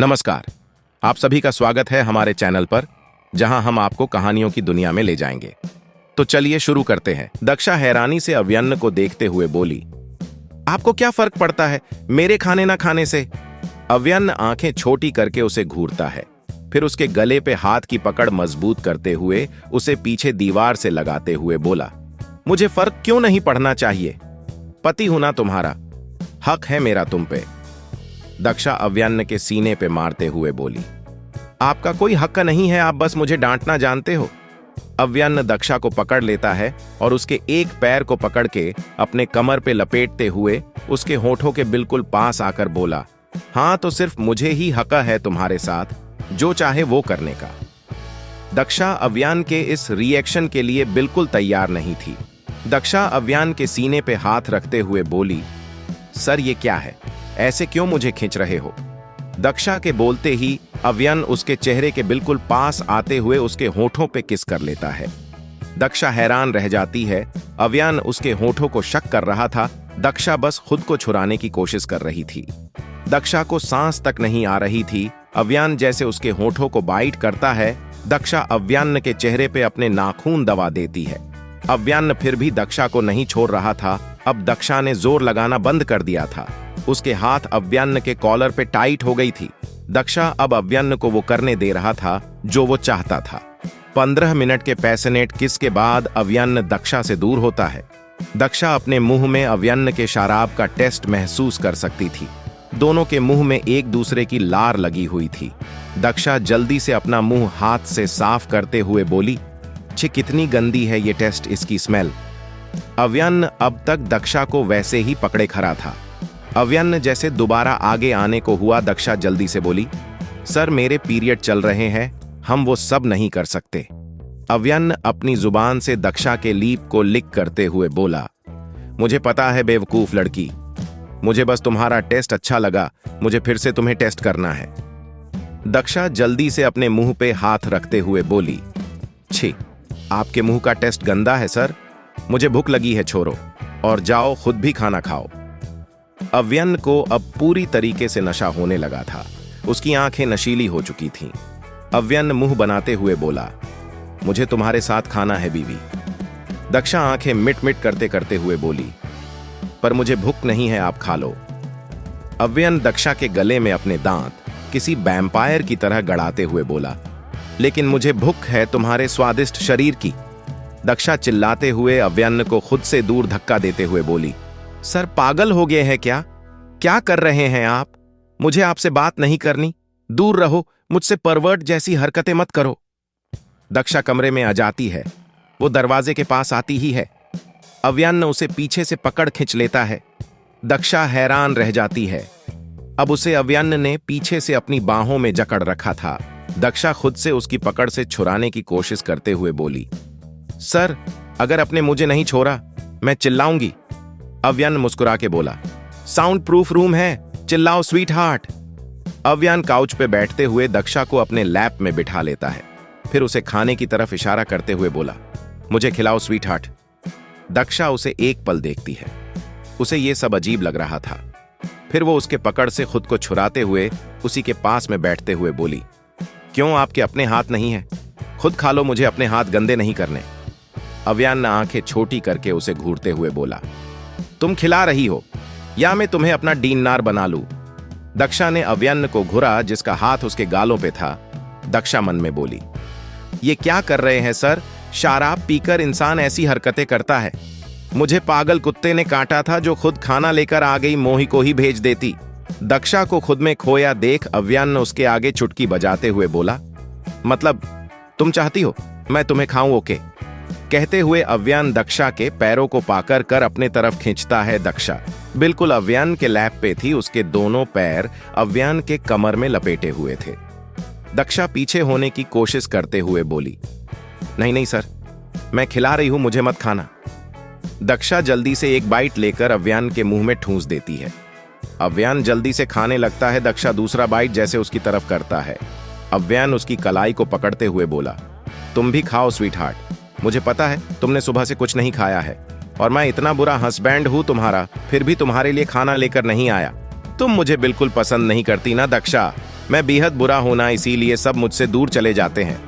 नमस्कार। आप सभी का स्वागत है हमारे चैनल पर, जहां हम आपको कहानियों की दुनिया में ले जाएंगे। तो चलिए शुरू करते हैं। दक्षा हैरानी से अव्यन्न को देखते हुए बोली, आपको क्या फर्क पड़ता है मेरे खाने ना खाने से? अव्यन्न आंखें छोटी करके उसे घूरता है, फिर उसके गले पे हाथ की पकड़ मजबूत करते हुए उसे पीछे दीवार से लगाते हुए बोला, मुझे फर्क क्यों नहीं पड़ना चाहिए? पति हूं ना तुम्हारा, हक है मेरा तुम पे। दक्षा अव्यन्न के सीने पे मारते हुए बोली, आपका कोई हक नहीं है, आप बस मुझे डांटना जानते हो। अव्यन्न दक्षा को पकड़ लेता है और उसके एक पैर को पकड़ के अपने कमर पे लपेटते हुए उसके होठों के बिल्कुल पास आकर बोला, हाँ तो सिर्फ मुझे ही हक है तुम्हारे साथ, जो चाहे वो करने का। दक्षा अव्यन्न के इस रिएक्शन के लिए बिल्कुल तैयार नहीं थी। दक्षा अव्यन्न के सीने पे हाथ रखते हुए बोली, सर ये क्या है, ऐसे क्यों मुझे खींच रहे हो? दक्षा के बोलते ही अव्यन्न उसके चेहरे के बिल्कुल पास आते हुए उसके होठों पे किस कर लेता है। दक्षा हैरान रह जाती है। अव्यन्न उसके होठों को शक कर रहा था, दक्षा बस खुद को छुड़ाने की कोशिश कर रही थी। दक्षा को सांस तक नहीं आ रही थी। अव्यन्न जैसे उसके होठों को बाइट करता है, दक्षा अव्यन्न के चेहरे पे अपने नाखून दबा देती है। अव्यन्न फिर भी दक्षा को नहीं छोड़ रहा था। अब दक्षा ने जोर लगाना बंद कर दिया था। उसके हाथ अव्यन्न के कॉलर पे टाइट हो गई थी। दक्षा अब अव्यन्न को वो करने दे रहा था जो वो चाहता था। 15 मिनट के पैशनेट किस के बाद अव्यन्न दक्षा से दूर होता है। दक्षा अपने मुंह में अव्यन्न के शराब का टेस्ट महसूस कर सकती थी। दोनों के मुंह में एक दूसरे की लार लगी हुई थी। दक्षा जल्दी से अपना मुंह हाथ से साफ करते हुए बोली, छे कितनी गंदी है ये टेस्ट, इसकी स्मेल। अव्यन्न अब तक दक्षा को वैसे ही पकड़े खड़ा था। अव्यन्न जैसे दोबारा आगे आने को हुआ, दक्षा जल्दी से बोली, सर मेरे पीरियड चल रहे हैं, हम वो सब नहीं कर सकते। अव्यन्न अपनी जुबान से दक्षा के लीप को लिक करते हुए बोला, मुझे पता है बेवकूफ लड़की, मुझे बस तुम्हारा टेस्ट अच्छा लगा, मुझे फिर से तुम्हें टेस्ट करना है। दक्षा जल्दी से अपने मुंह पे हाथ रखते हुए बोली, छी, आपके मुंह का टेस्ट गंदा है सर, मुझे भूख लगी है, छोड़ो और जाओ खुद भी खाना खाओ। अव्यन्न को अब पूरी तरीके से नशा होने लगा था। उसकी आंखें नशीली हो चुकी थीं। अव्यन्न मुंह बनाते हुए बोला, मुझे तुम्हारे साथ खाना है बीवी। दक्षा आंखें मिट मिट करते करते हुए बोली, पर मुझे भूख नहीं है, आप खा लो। अव्यन्न दक्षा के गले में अपने दांत किसी वैम्पायर की तरह गड़ाते हुए बोला, लेकिन मुझे भूख है तुम्हारे स्वादिष्ट शरीर की। दक्षा चिल्लाते हुए अव्यन्न को खुद से दूर धक्का देते हुए बोली, सर पागल हो गए हैं क्या? क्या कर रहे हैं आप? मुझे आपसे बात नहीं करनी, दूर रहो, मुझसे परवर्ट जैसी हरकतें मत करो। दक्षा कमरे में आ जाती है। वो दरवाजे के पास आती ही है। अव्यन्न उसे पीछे से पकड़ खींच लेता है। दक्षा हैरान रह जाती है। अब उसे अव्यन्न ने पीछे से अपनी बाहों में जकड़ रखा था। दक्षा खुद से उसकी पकड़ से छुड़ाने की कोशिश करते हुए बोली, सर अगर आपने मुझे नहीं छोड़ा मैं चिल्लाऊंगी। अव्यन्न मुस्कुरा के बोला, साउंड प्रूफ रूम है, चिल्लाओ स्वीट हार्ट। अव्यन्न काउच पे बैठते हुए दक्षा को अपने लैप में बिठा लेता है, फिर उसे खाने की तरफ इशारा करते हुए बोला, मुझे खिलाओ स्वीट हार्ट। दक्षा उसे एक पल देखती है। उसे ये सब अजीब लग रहा था। फिर वो उसके पकड़ से खुद को छुड़ाते हुए उसी के पास में बैठते हुए बोली, क्यों आपके अपने हाथ नहीं है? खुद खा लो, मुझे अपने हाथ गंदे नहीं करने। अव्यन्न आंखें छोटी करके उसे घूरते हुए बोला, तुम खिला रही हो या मैं तुम्हें अपना डीननार बना लूं? दक्षा ने अव्यन्न को घुरा जिसका हाथ उसके गालों पे था। दक्षा मन में बोली, ये क्या कर रहे हैं सर? शराब पीकर इंसान ऐसी हरकतें करता है। मुझे पागल कुत्ते ने काटा था जो खुद खाना लेकर आ गई, मोही को ही भेज देती। दक्षा को खुद में खोया देख अव्यन्न उसके आगे चुटकी बजाते हुए बोला, मतलब तुम चाहती हो मैं तुम्हें खाऊं? ओके। कहते हुए अव्यन्न दक्षा के पैरों को पाकर कर अपने तरफ खींचता है। दक्षा बिल्कुल अव्यन्न के लैप पे थी। उसके दोनों पैर अव्यन्न के कमर में लपेटे हुए थे। दक्षा पीछे होने की कोशिश करते हुए बोली, नहीं नहीं सर, मैं खिला रही हूं, मुझे मत खाना। दक्षा जल्दी से एक बाइट लेकर अव्यन्न के मुंह में ठूंस देती है। अव्यन्न जल्दी से खाने लगता है। दक्षा दूसरा बाइट जैसे उसकी तरफ करता है। अव्यन्न उसकी कलाई को पकड़ते हुए बोला, तुम भी खाओ स्वीट हार्ट, मुझे पता है तुमने सुबह से कुछ नहीं खाया है और मैं इतना बुरा हस्बैंड हूं तुम्हारा, फिर भी तुम्हारे लिए खाना लेकर नहीं आया। तुम मुझे बिल्कुल पसंद नहीं करती ना दक्षा। मैं बेहद बुरा होना, इसीलिए सब मुझसे दूर चले जाते हैं।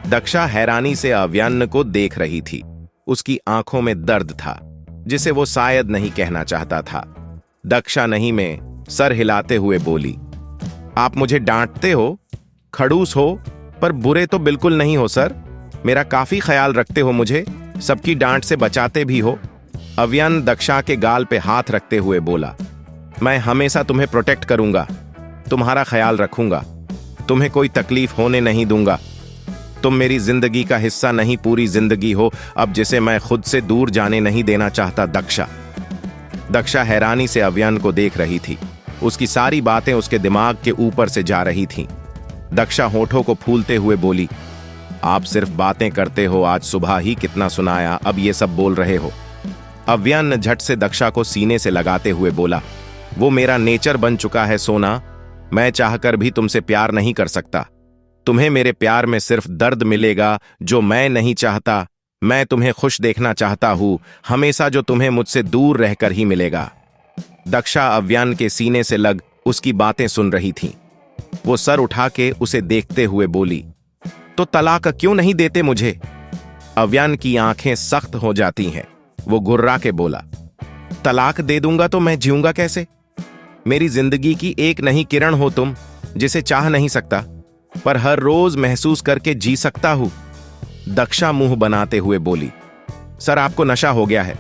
दक्षा हैरानी से अव्यन्न को देख रही थी। उसकी आंखों में दर्द था जिसे वो शायद नहीं कहना चाहता था। दक्षा नहीं में सर हिलाते हुए बोली, आप मुझे डांटते हो, खड़ूस हो, पर बुरे तो बिल्कुल नहीं हो सर। मेरा काफी ख्याल रखते हो, मुझे सबकी डांट से बचाते भी हो। अव्यन्न दक्षा के गाल पे हाथ रखते हुए बोला, मैं हमेशा तुम्हें प्रोटेक्ट करूंगा, तुम्हारा ख्याल रखूंगा, तुम्हें कोई तकलीफ होने नहीं दूंगा। तुम मेरी जिंदगी का हिस्सा नहीं, पूरी जिंदगी हो अब, जिसे मैं खुद से दूर जाने नहीं देना चाहता। दक्षा हैरानी से अव्यन्न को देख रही थी। उसकी सारी बातें उसके दिमाग के ऊपर से जा रही थीं। दक्षा होठों को फूलते हुए बोली, आप सिर्फ बातें करते हो, आज सुबह ही कितना सुनाया, अब ये सब बोल रहे हो। अव्यन्न झट से दक्षा को सीने से लगाते हुए बोला, वो मेरा नेचर बन चुका है सोना, मैं चाहकर भी तुमसे प्यार नहीं कर सकता। तुम्हें मेरे प्यार में सिर्फ दर्द मिलेगा जो मैं नहीं चाहता। मैं तुम्हें खुश देखना चाहता हूं, हमेशा जो तुम्हें मुझसे दूर रहकर ही मिलेगा। दक्षा अव्यन्न के सीने से लग उसकी बातें सुन रही थी। वो सर उठा के उसे देखते हुए बोली, तो तलाक क्यों नहीं देते मुझे? अव्यन्न की आंखें सख्त हो जाती हैं। वो गुर्रा के बोला, तलाक दे दूंगा तो मैं जीऊंगा कैसे? मेरी जिंदगी की एक नहीं किरण हो तुम, जिसे चाह नहीं सकता पर हर रोज महसूस करके जी सकता हूं। दक्षा मुंह बनाते हुए बोली, सर आपको नशा हो गया है,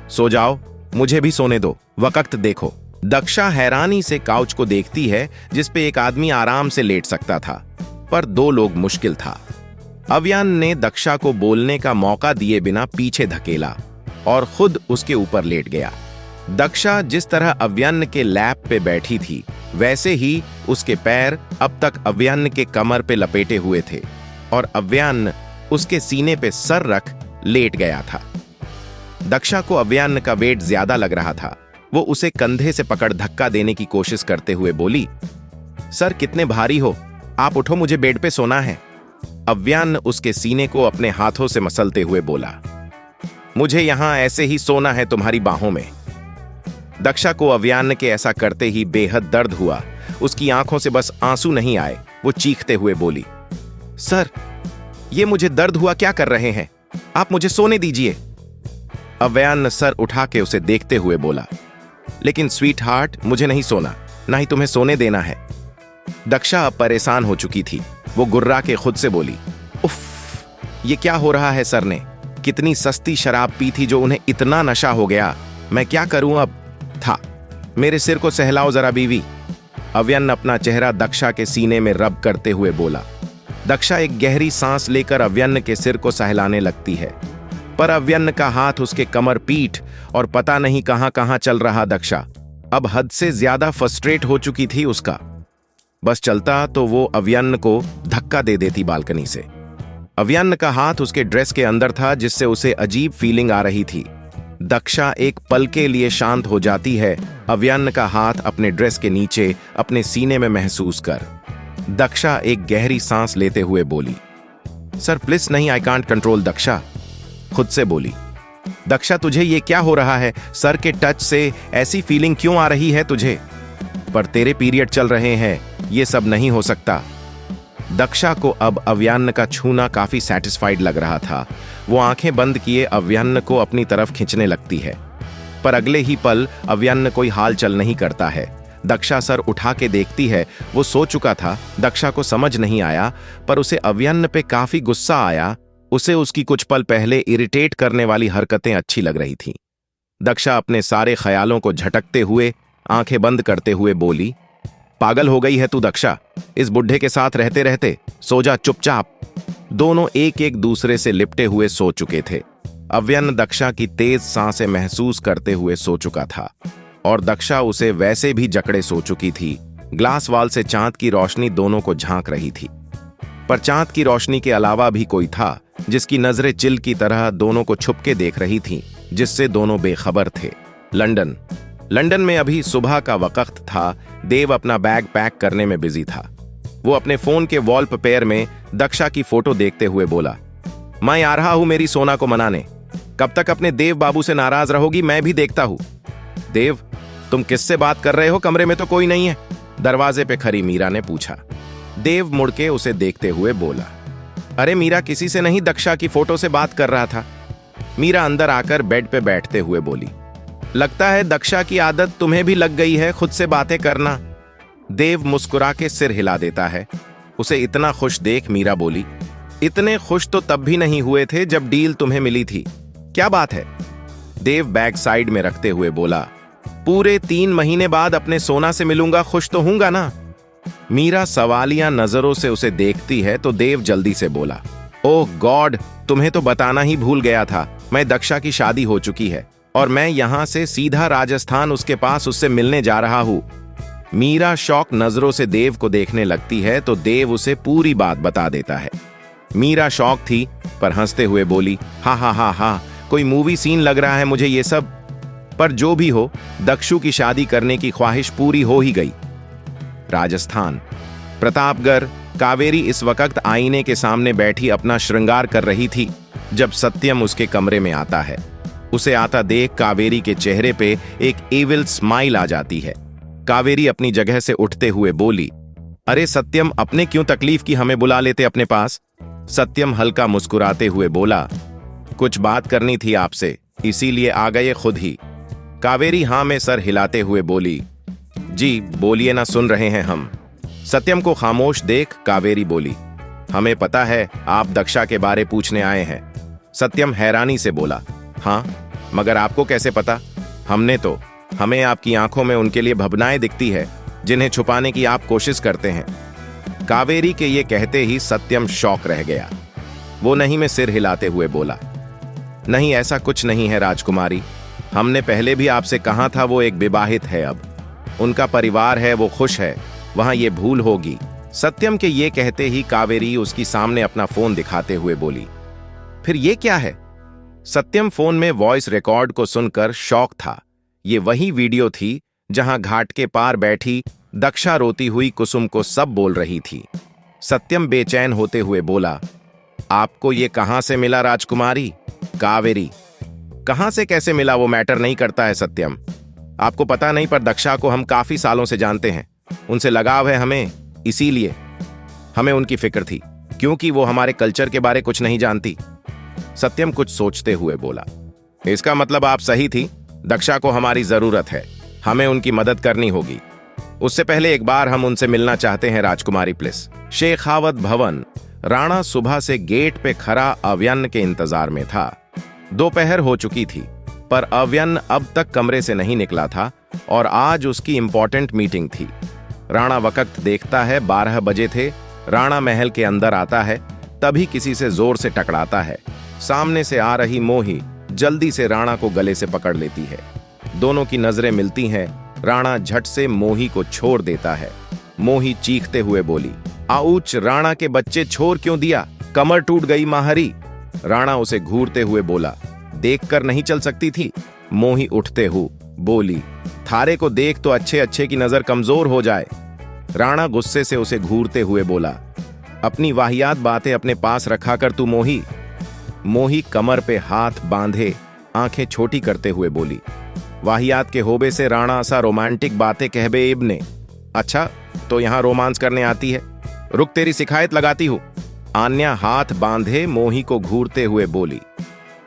सो जाओ, मुझे भी सोने दो, वक्त देखो। दक्षा हैरानी से काउच को देखती है जिस पे एक आदमी आराम से लेट सकता था, पर दो लोग मुश्किल था। अव्यन्न ने दक्षा को बोलने का मौका दिए बिना पीछे धकेला और खुद उसके ऊपर लेट गया। दक्षा जिस तरह अव्यन्न के लैप पे बैठी थी, वैसे ही उसके पैर अब तक अव्यन्न के कमर पे लपेटे हुए थे और अव्यन्न उसके सीने पे सर रख लेट गया था। दक्षा को अव्यन्न का वेट ज्यादा लग रहा था। वो उसे कंधे से पकड़ धक्का देने की कोशिश करते हुए बोली, सर कितने भारी हो, आप उठो, मुझे बेड पे सोना है। अव्यन्न उसके सीने को अपने हाथों से मसलते हुए बोला, मुझे यहां ऐसे ही सोना है तुम्हारी बाहों में। दक्षा को अव्यन्न के ऐसा करते ही बेहद दर्द हुआ। उसकी आंखों से बस आंसू नहीं आए। वो चीखते हुए बोली, सर ये मुझे दर्द हुआ क्या कर रहे हैं, आप मुझे सोने दीजिए। अव्यन्न सर उठा के उसे देखते हुए बोला, लेकिन स्वीट हार्ट, मुझे नहीं सोना, ना ही तुम्हें सोने देना है। दक्षा अब परेशान हो चुकी थी। वो गुर्रा के खुद से बोली, उफ, ये क्या हो रहा है? सर ने कितनी सस्ती शराब पी थी जो उन्हें इतना नशा हो गया। मैं क्या करूं अब? था मेरे सिर को सहलाओ जरा बीवी। अव्यन्न अपना चेहरा दक्षा के सीने में रब करते हुए बोला। दक्षा एक गहरी सांस लेकर अव्यन्न के सिर को सहलाने लगती है, पर अव्यन्न का हाथ उसके कमर, पीठ और पता नहीं कहां कहां चल रहा। दक्षा अब हद से ज्यादा फ्रस्ट्रेट हो चुकी थी। उसका बस चलता तो वो अव्यन्न को धक्का दे देती बालकनी से। अव्यन्न का हाथ उसके ड्रेस के अंदर था, जिससे उसे अजीब फीलिंग आ रही थी। दक्षा एक पल के लिए शांत हो जाती है, अव्यन्न का हाथ अपने ड्रेस के नीचे अपने सीने में महसूस कर। दक्षा एक गहरी सांस लेते हुए बोली, सर प्लीज नहीं, आई कांट कंट्रोल। दक्षा खुद से बोली, दक्षा तुझे ये क्या हो रहा है? सर के टच से ऐसी फीलिंग क्यों आ रही है तुझे? पर तेरे पीरियड चल रहे हैं, ये सब नहीं हो सकता। दक्षा को अब अव्यन्न का छूना काफी सेटिस्फाइड लग रहा था। वो आंखें बंद किए अव्यन्न को अपनी तरफ खींचने लगती है, पर अगले ही पल अव्यन्न कोई हाल चल नहीं करता है। दक्षा सर उठा के देखती है। वो सो चुका था। दक्षा को समझ नहीं आया, पर उसे अव्यन्न पे काफी गुस्सा आया। उसे उसकी कुछ पल पहले इरिटेट करने वाली हरकतें अच्छी लग रही थीं। दक्षा अपने सारे ख्यालों को झटकते हुए आंखें बंद करते हुए बोली, पागल हो गई है तू दक्षा, इस बुढ़े के साथ रहते रहते, सो जा चुपचाप। दोनों एक एक दूसरे से लिपटे हुए सो चुके थे। अव्यन्न दक्षा की तेज सांसें महसूस करते हुए सो चुका था और दक्षा उसे वैसे भी जकड़े सो चुकी थी। ग्लास वॉल से चांद की रोशनी दोनों को झांक रही थी, पर चांद की रोशनी के अलावा भी कोई था जिसकी नजरें चिल की तरह दोनों को छुपके देख रही थीं, जिससे दोनों बेखबर थे। लंदन में अभी सुबह का वक्त था। देव अपना बैग पैक करने में बिजी था। वो अपने फोन के वॉलपेपर में दक्षा की फोटो देखते हुए बोला, मैं आ रहा हूं मेरी सोना को मनाने। कब तक अपने देव बाबू से नाराज रहोगी, मैं भी देखता हूं। देव, तुम किससे बात कर रहे हो? कमरे में तो कोई नहीं है, दरवाजे पे खड़ी मीरा ने पूछा। देव मुड़ के उसे देखते हुए बोला, अरे मीरा किसी से नहीं, दक्षा की फोटो से बात कर रहा था। मीरा अंदर आकर बेड पे बैठते हुए बोली, लगता है दक्षा की आदत तुम्हें भी लग गई है खुद से बातें करना। देव मुस्कुरा के सिर हिला देता है। उसे इतना खुश देख मीरा बोली, इतने खुश तो तब भी नहीं हुए थे जब डील तुम्हें मिली थी। क्या बात है? देव बैग साइड में रखते हुए बोला, पूरे 3 महीने बाद अपने सोना से मिलूंगा, खुश तो हूंगा ना। मीरा सवालिया नजरों से उसे देखती है तो देव जल्दी से बोला, ओह गॉड, तुम्हें तो बताना ही भूल गया था, मैं दक्षा की शादी हो चुकी है और मैं यहां से सीधा राजस्थान उसके पास उससे मिलने जा रहा हूं। मीरा शौक नजरों से देव को देखने लगती है तो देव उसे पूरी बात बता देता है। मीरा शौक थी पर हंसते हुए बोली, हाँ हाँ हाँ हाँ, कोई मूवी सीन लग रहा है मुझे ये सब। पर जो भी हो, दक्षु की शादी करने की ख्वाहिश पूरी हो ही गई। राजस्थान, प्रतापगढ़। कावेरी इस वक्त आईने के सामने बैठी अपना श्रृंगार कर रही थी जब सत्यम उसके कमरे में आता है। उसे आता देख कावेरी के चेहरे पे एक एविल स्माइल आ जाती है। कावेरी अपनी जगह से उठते हुए बोली, अरे सत्यम, अपने क्यों तकलीफ की हमें बुला लेते अपने पास। सत्यम हल्का मुस्कुराते हुए बोला, कुछ बात करनी थी आपसे, इसीलिए आ गए खुद ही। कावेरी हां में सर हिलाते हुए बोली, जी बोलिए ना, सुन रहे हैं हम। सत्यम को खामोश देख कावेरी बोली, हमें पता है आप दक्षा के बारे पूछने आए हैं। सत्यम हैरानी से बोला, हाँ, मगर आपको कैसे पता? हमें आपकी आंखों में उनके लिए भावनाएं दिखती है जिन्हें छुपाने की आप कोशिश करते हैं। कावेरी के ये कहते ही सत्यम शॉक रह गया। वो नहीं में सिर हिलाते हुए बोला, नहीं ऐसा कुछ नहीं है राजकुमारी, हमने पहले भी आपसे कहा था वो एक विवाहित है, अब उनका परिवार है, वो खुश है, वहां ये भूल होगी। सत्यम के ये कहते ही कावेरी उसकी सामने अपना फोन दिखाते हुए बोली, फिर ये क्या है? सत्यम फोन में वॉइस रिकॉर्ड को सुनकर शॉक था। ये वही वीडियो थी जहां घाट के पार बैठी दक्षा रोती हुई कुसुम को सब बोल रही थी। सत्यम बेचैन होते हुए बोला, आपको ये कहां से मिला राजकुमारी? कावेरी, कहां से कैसे मिला वो मैटर नहीं करता है सत्यम, आपको पता नहीं, पर दक्षा को हम काफी सालों से जानते हैं, उनसे लगाव है हमें, इसीलिए हमें उनकी फिक्र थी, क्योंकि वो हमारे कल्चर के बारे कुछ नहीं जानती। सत्यम कुछ सोचते हुए बोला, इसका मतलब आप सही थी, दक्षा को हमारी जरूरत है, हमें उनकी मदद करनी होगी। उससे पहले एक बार हम उनसे मिलना चाहते हैं राजकुमारी प्लीज। शेखावत भवन। राणा सुबह से गेट पे खड़ा अव्यन्न के इंतजार में था। दोपहर हो चुकी थी पर अव्यन्न अब तक कमरे से नहीं निकला था और आज उसकी इंपॉर्टेंट मीटिंग थी। राणा वक्त देखता है 12 बजे थे। राणा महल के अंदर आता है, तभी किसी से जोर से टकराता है। सामने से आ रही मोही जल्दी से राणा को गले से पकड़ लेती है। दोनों की नजरें मिलती हैं। राणा झट से मोही को छोड़ देता है। मोही चीखते हुए बोली, आउच, राणा के बच्चे छोड़ क्यों दिया, कमर टूट गई माहरी। राणा उसे घूरते हुए बोला, देखकर नहीं चल सकती थी। मोही उठते हुए बोली, थारे को देख तो अच्छे अच्छे की नजर कमजोर हो जाए। राणा गुस्से से उसे घूरते हुए बोला, अपनी वाहियात बातें अपने पास रखा कर तू मोही। मोही कमर पे हाथ बांधे आंखें छोटी करते हुए बोली, वाहियात के होबे से राणा सा रोमांटिक बातें कहबे इब्ने। अच्छा, तो यहां रोमांस करने आती है, रुक तेरी शिकायत लगाती हूं। आन्या हाथ बांधे मोही को घूरते हुए बोली।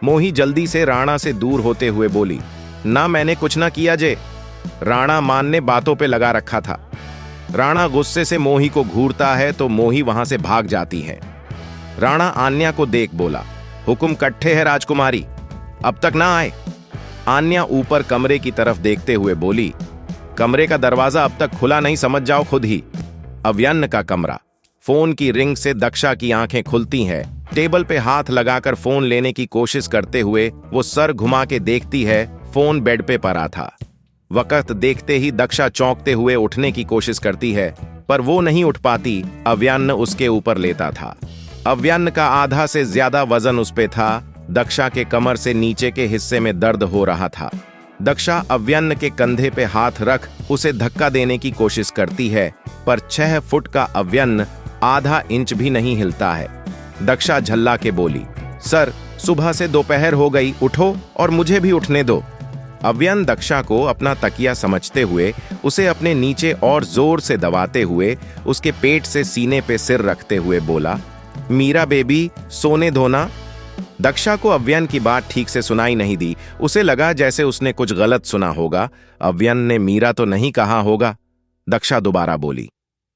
मोही जल्दी से राणा से दूर होते हुए बोली, ना मैंने कुछ ना किया जे। राणा मान ने बातों पे लगा रखा था। राणा गुस्से से मोही को घूरता है तो मोही वहां से भाग जाती है। राणा आन्या को देख बोला, हुक्म कट्ठे है राजकुमारी, अब तक ना आए। आन्या ऊपर कमरे की तरफ देखते हुए बोली, कमरे का दरवाजा अब तक खुला नहीं, समझ जाओ खुद ही। अव्यन्न का कमरा। फोन की रिंग से दक्षा की आंखें खुलती हैं। टेबल पे हाथ लगाकर फोन लेने की कोशिश करते हुए वो सर घुमा के देखती है, फोन बेड पे पड़ा था। वक्त देखते ही दक्षा चौंकते हुए उठने की कोशिश करती है पर वो नहीं उठ पाती। अव्यन्न उसके ऊपर लेता था। अव्यन्न का आधा से ज्यादा वजन उस पे था। दक्षा के कमर से नीचे के हिस्से में दर्द हो रहा था। दक्षा अव्यन्न के कंधे पे हाथ रख उसे धक्का देने की कोशिश करती है पर 6 फुट का अव्यन्न आधा इंच भी नहीं हिलता है। दक्षा झल्ला के बोली, सर, सुबह से दोपहर हो गई, उठो और मुझे भी उठने दो। अव्यन दक्षा को अपना तकिया समझते हुए उसे अपने नीचे और जोर से दबाते हुए उसके पेट से सीने पे सिर रखते हुए बोला, मीरा बेबी सोने दो ना। दक्षा को अव्यन की बात ठीक से सुनाई नहीं दी। उसे लगा जैसे उसने कुछ गलत सुना होगा। अव्यन ने मीरा तो नहीं कहा होगा। दक्षा दोबारा बोली,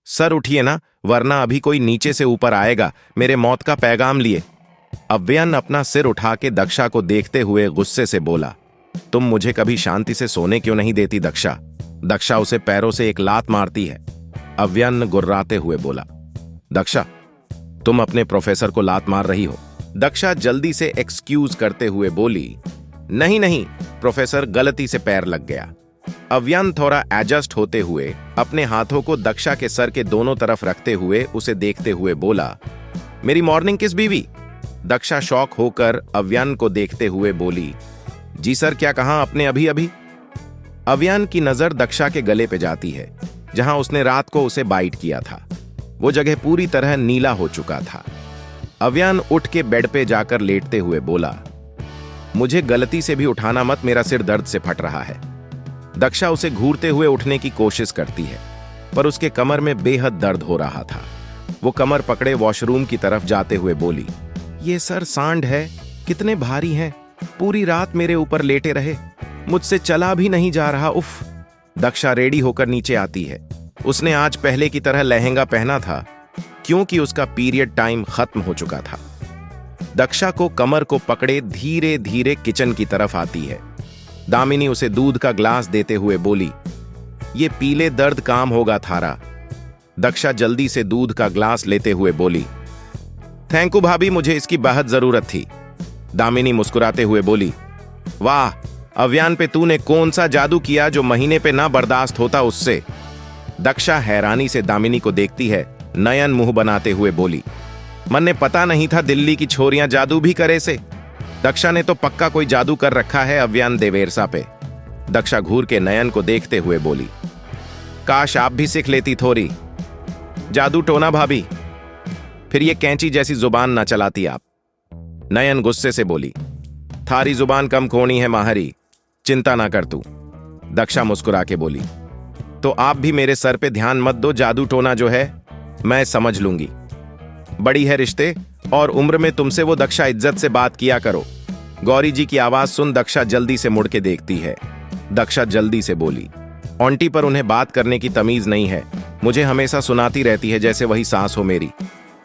सर उठिए ना, वरना अभी कोई नीचे से ऊपर आएगा मेरे मौत का पैगाम लिए। अव्यन अपना सिर उठा के दक्षा को देखते हुए गुस्से से बोला, तुम मुझे कभी शांति से सोने क्यों नहीं देती दक्षा? दक्षा उसे पैरों से एक लात मारती है। अव्यन गुर्राते हुए बोला, दक्षा तुम अपने प्रोफेसर को लात मार रही हो। दक्षा जल्दी से एक्सक्यूज करते हुए बोली, नहीं नहीं प्रोफेसर, गलती से पैर लग गया। अव्यन थोड़ा एडजस्ट होते हुए अपने हाथों को दक्षा के सर के दोनों तरफ रखते हुए उसे देखते हुए बोला, मेरी मॉर्निंग किस बीवी? दक्षा शॉक होकर अव्यन को देखते हुए बोली, जी सर, क्या कहा आपने अभी अभी? अव्यन की नजर दक्षा के गले पे जाती है जहां उसने रात को उसे बाइट किया था। वो जगह पूरी तरह नीला हो चुका था। अव्यन उठ के बेड पे जाकर लेटते हुए बोला, मुझे गलती से भी उठाना मत, मेरा सिर दर्द से फट रहा है। दक्षा उसे घूरते हुए उठने की कोशिश करती है, पर उसके कमर में बेहद दर्द हो रहा था। वो कमर पकड़े वॉशरूम की तरफ जाते हुए बोली, ये सर सांड है, कितने भारी हैं, पूरी रात मेरे ऊपर लेटे रहे, मुझसे चला भी नहीं जा रहा, उफ। दक्षा रेडी होकर नीचे आती है। उसने आज पहले की तरह लहंगा पहना था क्योंकि उसका पीरियड टाइम खत्म हो चुका था। दक्षा को कमर को पकड़े धीरे धीरे किचन की तरफ आती है। दामिनी उसे दूध का ग्लास देते हुए बोली, ये पीले दर्द काम होगा थारा। दक्षा जल्दी से दूध का ग्लास लेते हुए बोली, थैंक यू भाभी, मुझे इसकी बहुत जरूरत थी। दामिनी मुस्कुराते हुए बोली, वाह अव्यन पे तूने कौन सा जादू किया जो महीने पे ना बर्दाश्त होता उससे? दक्षा हैरानी से दामिनी को देखती है, नयन मुंह बनाते हुए बोली, मन ने पता नहीं था दिल्ली की छोरियां जादू भी करे से। दक्षा ने तो पक्का कोई जादू कर रखा है अव्यन देवेरसा पे। दक्षा घूर के नयन को देखते हुए बोली, काश आप भी सीख लेती थोड़ी जादू टोना भाभी, फिर ये कैंची जैसी जुबान ना चलाती आप। नयन गुस्से से बोली, थारी जुबान कम खोनी है माहरी, चिंता ना कर तू। दक्षा मुस्कुरा के बोली, तो आप भी मेरे सर पे ध्यान मत दो, जादू टोना जो है मैं समझ लूंगी। बड़ी है रिश्ते और उम्र में तुमसे वो। दक्षा इज्जत से बात किया करो। गौरी जी की आवाज सुन दक्षा जल्दी से मुड़ के देखती है। दक्षा जल्दी से बोली, ऑन्टी पर उन्हें बात करने की तमीज नहीं है, मुझे हमेशा सुनाती रहती है जैसे वही सास हो मेरी।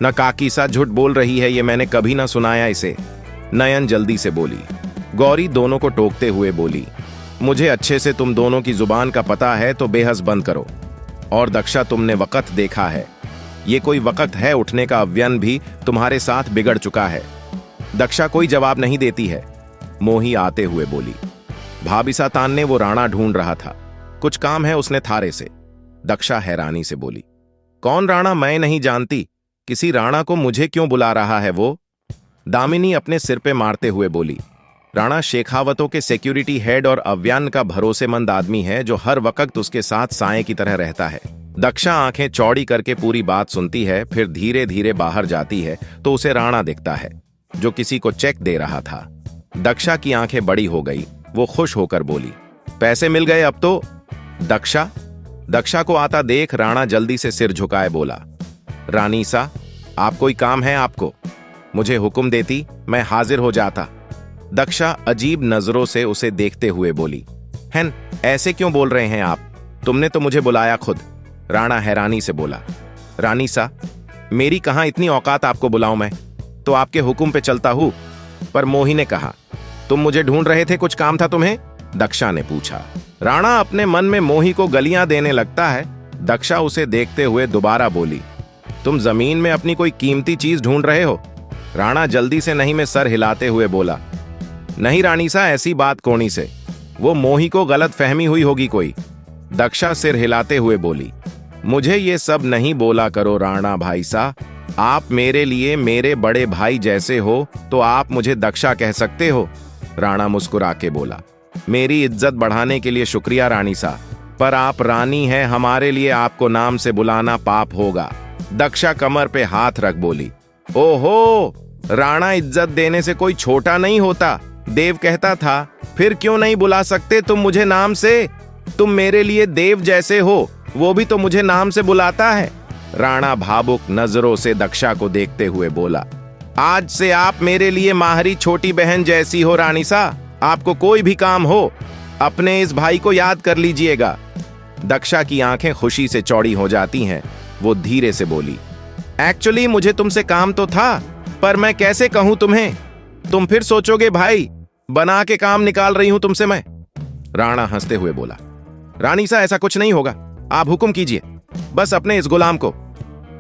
न काकी सा झूठ बोल रही है, ये मैंने कभी ना सुनाया इसे। नयन जल्दी से बोली। गौरी दोनों को टोकते हुए बोली, मुझे अच्छे से तुम दोनों की जुबान का पता है तो बेहस बंद करो। और दक्षा तुमने वक्त देखा है, ये कोई वक्त है उठने का? अव्यन भी तुम्हारे साथ बिगड़ चुका है। दक्षा कोई जवाब नहीं देती है। मोही आते हुए बोली, भाभी सा तान वो राणा ढूंढ रहा था, कुछ काम है उसने थारे से। दक्षा हैरानी से बोली, कौन राणा? मैं नहीं जानती, किसी राणा को मुझे क्यों बुला रहा है वो? दामिनी अपने सिर पे मारते हुए बोली, राणा शेखावतों के सिक्योरिटी हेड और अव्यन का भरोसेमंद आदमी है जो हर वक्त उसके साथ साए की तरह रहता है। दक्षा आंखें चौड़ी करके पूरी बात सुनती है, फिर धीरे धीरे बाहर जाती है तो उसे राणा दिखता है जो किसी को चेक दे रहा था। दक्षा की आंखें बड़ी हो गई, वो खुश होकर बोली, पैसे मिल गए अब तो। दक्षा को आता देख राणा जल्दी से सिर झुकाए बोला, रानी सा आप कोई काम है आपको? मुझे हुक्म देती, मैं हाजिर हो जाता। दक्षा अजीब नजरों से उसे देखते हुए बोली, हैं ऐसे क्यों बोल रहे हैं आप? तुमने तो मुझे बुलाया खुद। राणा हैरानी से बोला, रानी सा मेरी कहां इतनी औकात आपको बुलाऊं मैं, तो आपके हुक्म पे चलता हूं। पर मोही ने कहा, तुम मुझे ढूंढ रहे थे, कुछ काम था तुम्हें? दक्षा ने पूछा। राणा अपने मन में मोही को गलियां देने लगता है। दक्षा उसे देखते हुए दोबारा बोली, तुम जमीन में अपनी कोई कीमती चीज ढूंढ रहे हो? राणा जल्दी से नहीं में सर हिलाते हुए बोला, नहीं रानी सा ऐसी बात कोनी से, वो मोही को गलत फहमी हुई होगी कोई। दक्षा सिर हिलाते हुए बोली, मुझे ये सब नहीं बोला करो राणा भाई सा, आप मेरे लिए मेरे बड़े भाई जैसे हो तो आप मुझे दक्षा कह सकते हो। राणा मुस्कुरा के बोला, मेरी इज्जत बढ़ाने के लिए शुक्रिया रानी सा, पर आप रानी हैं, हमारे लिए आपको नाम से बुलाना पाप होगा। दक्षा कमर पे हाथ रख बोली, ओहो राणा इज्जत देने से कोई छोटा नहीं होता, देव कहता था, फिर क्यों नहीं बुला सकते तुम मुझे नाम से? तुम मेरे लिए देव जैसे हो, वो भी तो मुझे नाम से बुलाता है। राणा भावुक नजरों से दक्षा को देखते हुए बोला, आज से आप मेरे लिए माहरी छोटी बहन जैसी हो रानी सा। आपको कोई भी काम हो, अपने इस भाई को याद कर लीजिएगा। दक्षा की आंखें खुशी से चौड़ी हो जाती हैं। वो धीरे से बोली, एक्चुअली मुझे तुमसे काम तो था, पर मैं कैसे कहूं तुम्हें? तुम फिर सोचोगे भाई बना के काम निकाल रही हूं तुमसे मैं। राणा हंसते हुए बोला, रानी सा ऐसा कुछ नहीं होगा, आप हुक्म कीजिए, बस अपने इस गुलाम को।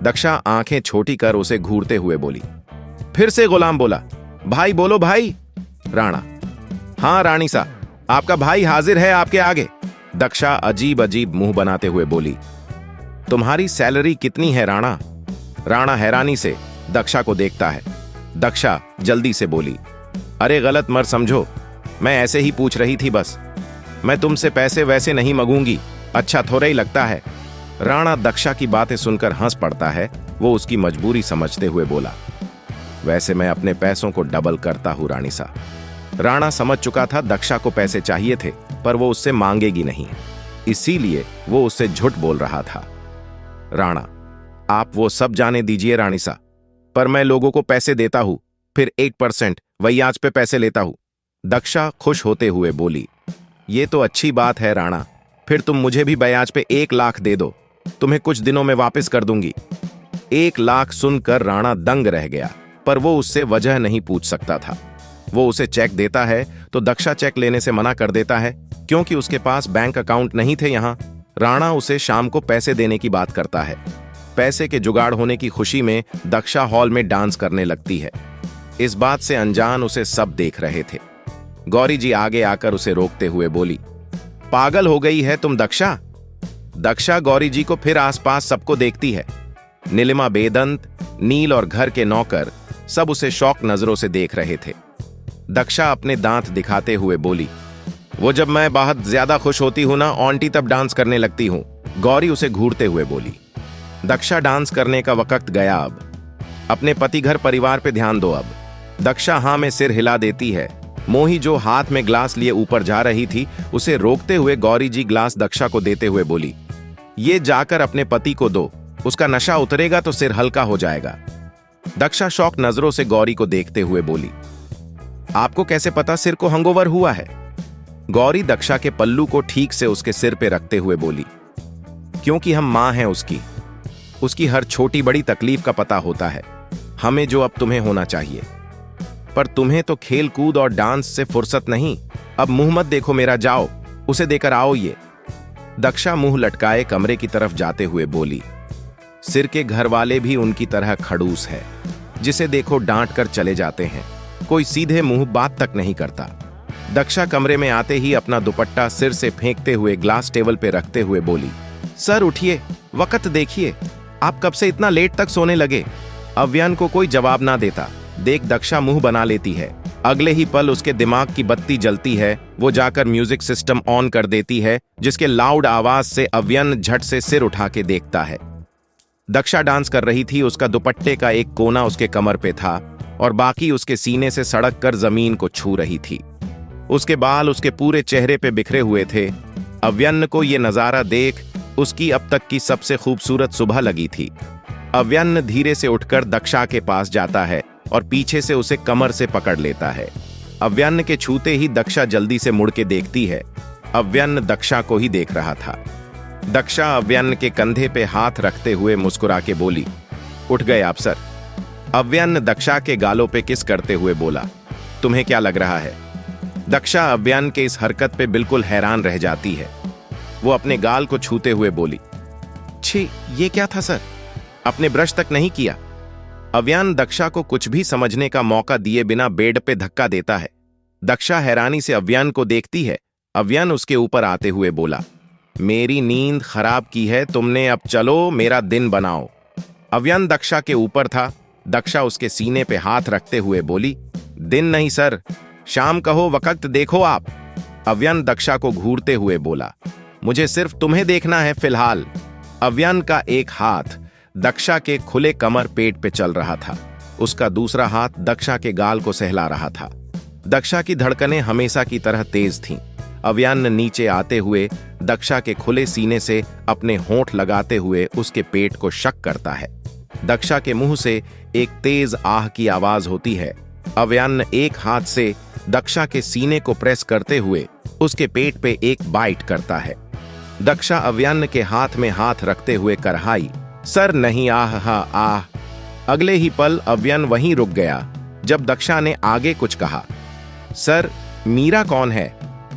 दक्षा आंखें छोटी कर उसे घूरते हुए बोली। फिर से गुलाम बोला, भाई बोलो भाई। राणा, हाँ रानी सा, आपका भाई हाजिर है आपके आगे। दक्षा अजीब अजीब मुंह बनाते हुए बोली, तुम्हारी सैलरी कितनी है राणा? राणा हैरानी से दक्षा को देखता है। दक्षा जल्दी से बोली, अरे गलत मत समझो, मैं ऐसे ही पूछ रही थी बस। मैं तुमसे पैसे वैसे नहीं मांगूंगी, अच्छा थोड़ा ही लगता है। राणा दक्षा की बातें सुनकर हंस पड़ता है। वो उसकी मजबूरी समझते हुए बोला, वैसे मैं अपने पैसों को डबल करता हूं रानी सा। राणा समझ चुका था दक्षा को पैसे चाहिए थे, पर वो उससे मांगेगी नहीं, इसीलिए वो उससे झूठ बोल रहा था। राणा, आप वो सब जाने दीजिए रानी सा, पर मैं लोगों को पैसे देता हूं, फिर 1% ब्याज पे पैसे लेता हूं। दक्षा खुश होते हुए बोली, ये तो अच्छी बात है राणा, फिर तुम मुझे भी ब्याज पे 1 लाख दे दो, तुम्हें कुछ दिनों में वापस कर दूंगी। 1 लाख सुनकर राणा दंग रह गया, पर वो उससे वजह नहीं पूछ सकता था। वो उसे चेक देता है तो दक्षा चेक लेने से मना कर देता है, क्योंकि उसके पास बैंक अकाउंट नहीं थे यहाँ। राणा उसे शाम को पैसे देने की बात करता है। पैसे के जुगाड़ होने की खुशी में दक्षा हॉल में डांस करने लगती है। इस बात से अनजान उसे सब देख रहे थे। गौरी जी आगे आकर उसे रोकते हुए बोली, पागल हो गई है तुम दक्षा? दक्षा गौरी जी को फिर आसपास सबको देखती है। नीलिमा, बेदंत, नील और घर के नौकर सब उसे शौक नजरों से देख रहे थे। दक्षा अपने दांत दिखाते हुए बोली, वो जब मैं बहुत ज्यादा खुश होती हूं ना आंटी, तब डांस करने लगती हूं। गौरी उसे घूरते हुए बोली। दक्षा, डांस करने का वक्त गया, अब अपने पति घर परिवार पे ध्यान दो अब। दक्षा हाँ में सिर हिला देती है। मोही जो हाथ में ग्लास लिए ऊपर जा रही थी, उसे रोकते हुए गौरी जी ग्लास दक्षा को देते हुए बोली, ये जाकर अपने पति को दो, उसका नशा उतरेगा तो सिर हल्का हो जाएगा। दक्षा शौक नजरों से गौरी को देखते हुए बोली, आपको कैसे पता सिर को हैंगओवर हुआ है? गौरी दक्षा के पल्लू को ठीक से उसके सिर पे रखते हुए बोली, क्योंकि हम मां हैं उसकी हर छोटी बड़ी तकलीफ का पता होता है हमें, जो अब तुम्हें होना चाहिए। पर तुम्हें तो खेल कूद और डांस से फुर्सत नहीं, अब मुंह मत देखो मेरा, जाओ उसे देकर आओ ये। दक्षा मुंह लटकाए कमरे की तरफ जाते हुए बोली, सिर के घर वाले भी उनकी तरह खड़ूस है, जिसे देखो डांट कर चले जाते हैं, कोई सीधे मुंह बात तक नहीं करता। दक्षा कमरे में आते ही अपना दुपट्टा सिर से फेंकते हुए ग्लास टेबल पे रखते हुए बोली, सर उठिए, वक्त देखिए, आप कब से इतना लेट तक सोने लगे? अव्यन को कोई जवाब ना देता देख दक्षा मुंह बना लेती है। अगले ही पल उसके दिमाग की बत्ती जलती है। वो जाकर म्यूजिक सिस्टम ऑन कर देती है, जिसके लाउड आवाज से अव्यन झट से सिर उठा के देखता है। दक्षा डांस कर रही थी। उसका दुपट्टे का एक कोना उसके कमर पे था और बाकी उसके सीने से सड़क कर जमीन को छू रही थी। उसके बाल उसके पूरे चेहरे पे बिखरे हुए थे। अव्यन को ये नजारा देख उसकी अब तक की सबसे खूबसूरत सुबह लगी थी। अव्यन धीरे से उठकर दक्षा के पास जाता है और पीछे से उसे कमर से पकड़ लेता है। अव्यन के छूते ही दक्षा जल्दी से मुड़ के देखती है। अव्यन दक्षा को ही देख रहा था। दक्षा अव्यन के कंधे पे हाथ रखते हुए मुस्कुरा के बोली, उठ गए आप सर। अव्यन दक्षा के गालों पे किस करते हुए बोला, तुम्हें क्या लग रहा है? दक्षा अव्यन के इस हरकत पे बिल्कुल हैरान रह जाती है। वो अपने गाल को छूते हुए बोली, छी, ये क्या था सर? अपने ब्रश तक नहीं किया। अव्यन दक्षा को कुछ भी समझने का मौका दिए बिना बेड पे धक्का देता है। दक्षा हैरानी से अव्यन को देखती है। अव्यन उसके ऊपर आते हुए बोला, मेरी नींद खराब की है तुमने, अब चलो मेरा दिन बनाओ। अव्यन दक्षा के ऊपर था। दक्षा उसके सीने पे हाथ रखते हुए बोली, दिन नहीं सर, शाम कहो, वक्त देखो आप। अव्यन दक्षा को घूरते हुए बोला, मुझे सिर्फ तुम्हें देखना है फिलहाल। अव्यन का एक हाथ दक्षा के खुले कमर पेट पे चल रहा था। उसका दूसरा हाथ दक्षा के गाल को सहला रहा था। दक्षा की धड़कनें हमेशा की तरह तेज थीं। अव्यान नीचे आते हुए दक्षा के खुले सीने से अपने होंठ लगाते हुए उसके पेट को शक करता है। दक्षा के मुंह से एक तेज आह की आवाज होती है। अव्यान एक हाथ से दक्षा के सीने को प्रेस करते हुए उसके पेट पे एक बाइट करता है। दक्षा अव्यान के हाथ में हाथ रखते हुए करहाई, सर नहीं, आह हा आह। अगले ही पल अव्यान वहीं रुक गया जब दक्षा ने आगे कुछ कहा। सर, मीरा कौन है?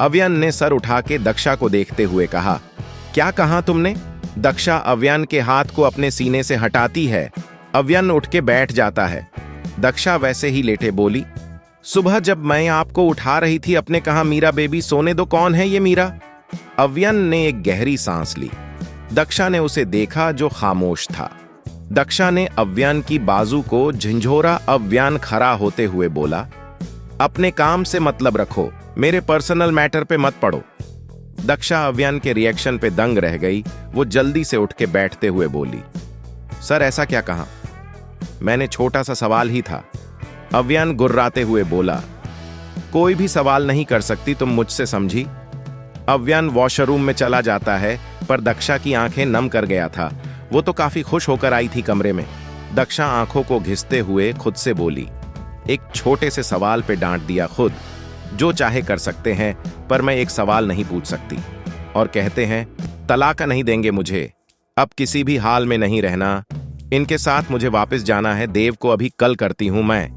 अव्यान ने सर उठा के दक्षा को देखते हुए कहा। क्या कहा तुमने? दक्षा अव्यान के हाथ को अपने सीने से हटाती है। अव्यान उठ के बैठ जाता है। दक्षा वैसे ही लेटे बोली, सुबह जब मैं आपको उठा रही थी अपने कहा मीरा बेबी सोने दो, कौन है ये मीरा? अव्यान ने एक गहरी सांस ली। दक्षा ने उसे देखा जो खामोश था। दक्षा ने अव्यान की बाजू को झंझोरा। अव्यान खड़ा होते हुए बोला, अपने काम से मतलब रखो, मेरे पर्सनल मैटर पे मत पड़ो। दक्षा अव्यान के रिएक्शन पे दंग रह गई। वो जल्दी से उठ के बैठते हुए बोली, सर ऐसा क्या कहा? मैंने छोटा सा सवाल ही था। अव्यान गुर्राते हुए बोला, कोई भी सवाल नहीं कर सकती तुम मुझसे, समझी? अव्यान वॉशरूम में चला जाता है, पर दक्षा की आंखें नम कर गया था। वो तो काफी खुश होकर आई थी कमरे में। दक्षा आंखों को घिसते हुए खुद से बोली, एक छोटे से सवाल पे डांट दिया खुद। जो चाहे कर सकते हैं, पर मैं एक सवाल नहीं पूछ सकती। और कहते हैं तलाक नहीं देंगे मुझे, अब किसी भी हाल में नहीं रहना, इनके साथ मुझे वापस जाना है, देव को अभी कल करती हूं मैं।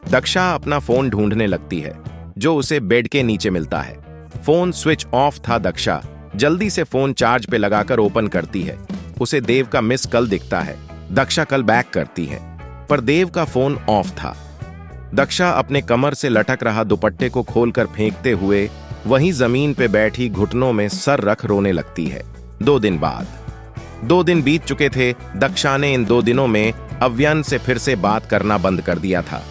दक्षा अपना फोन ढूंढने लगती है जो उसे बेड के नीचे मिलता है। फोन स्विच ऑफ था। दक्षा जल्दी से फोन चार्ज पे लगाकर ओपन करती है। उसे देव का मिस कॉल दिखता है। दक्षा कल बैक करती है, पर देव का फोन ऑफ था। दक्षा अपने कमर से लटक रहा दुपट्टे को खोलकर फेंकते हुए वहीं जमीन पे बैठी घुटनों में सर रख रोने लगती है। 2 दिन बाद 2 दिन बीत चुके थे। दक्षा ने इन 2 दिनों में अव्यान से फिर से बात करना बंद कर दिया था।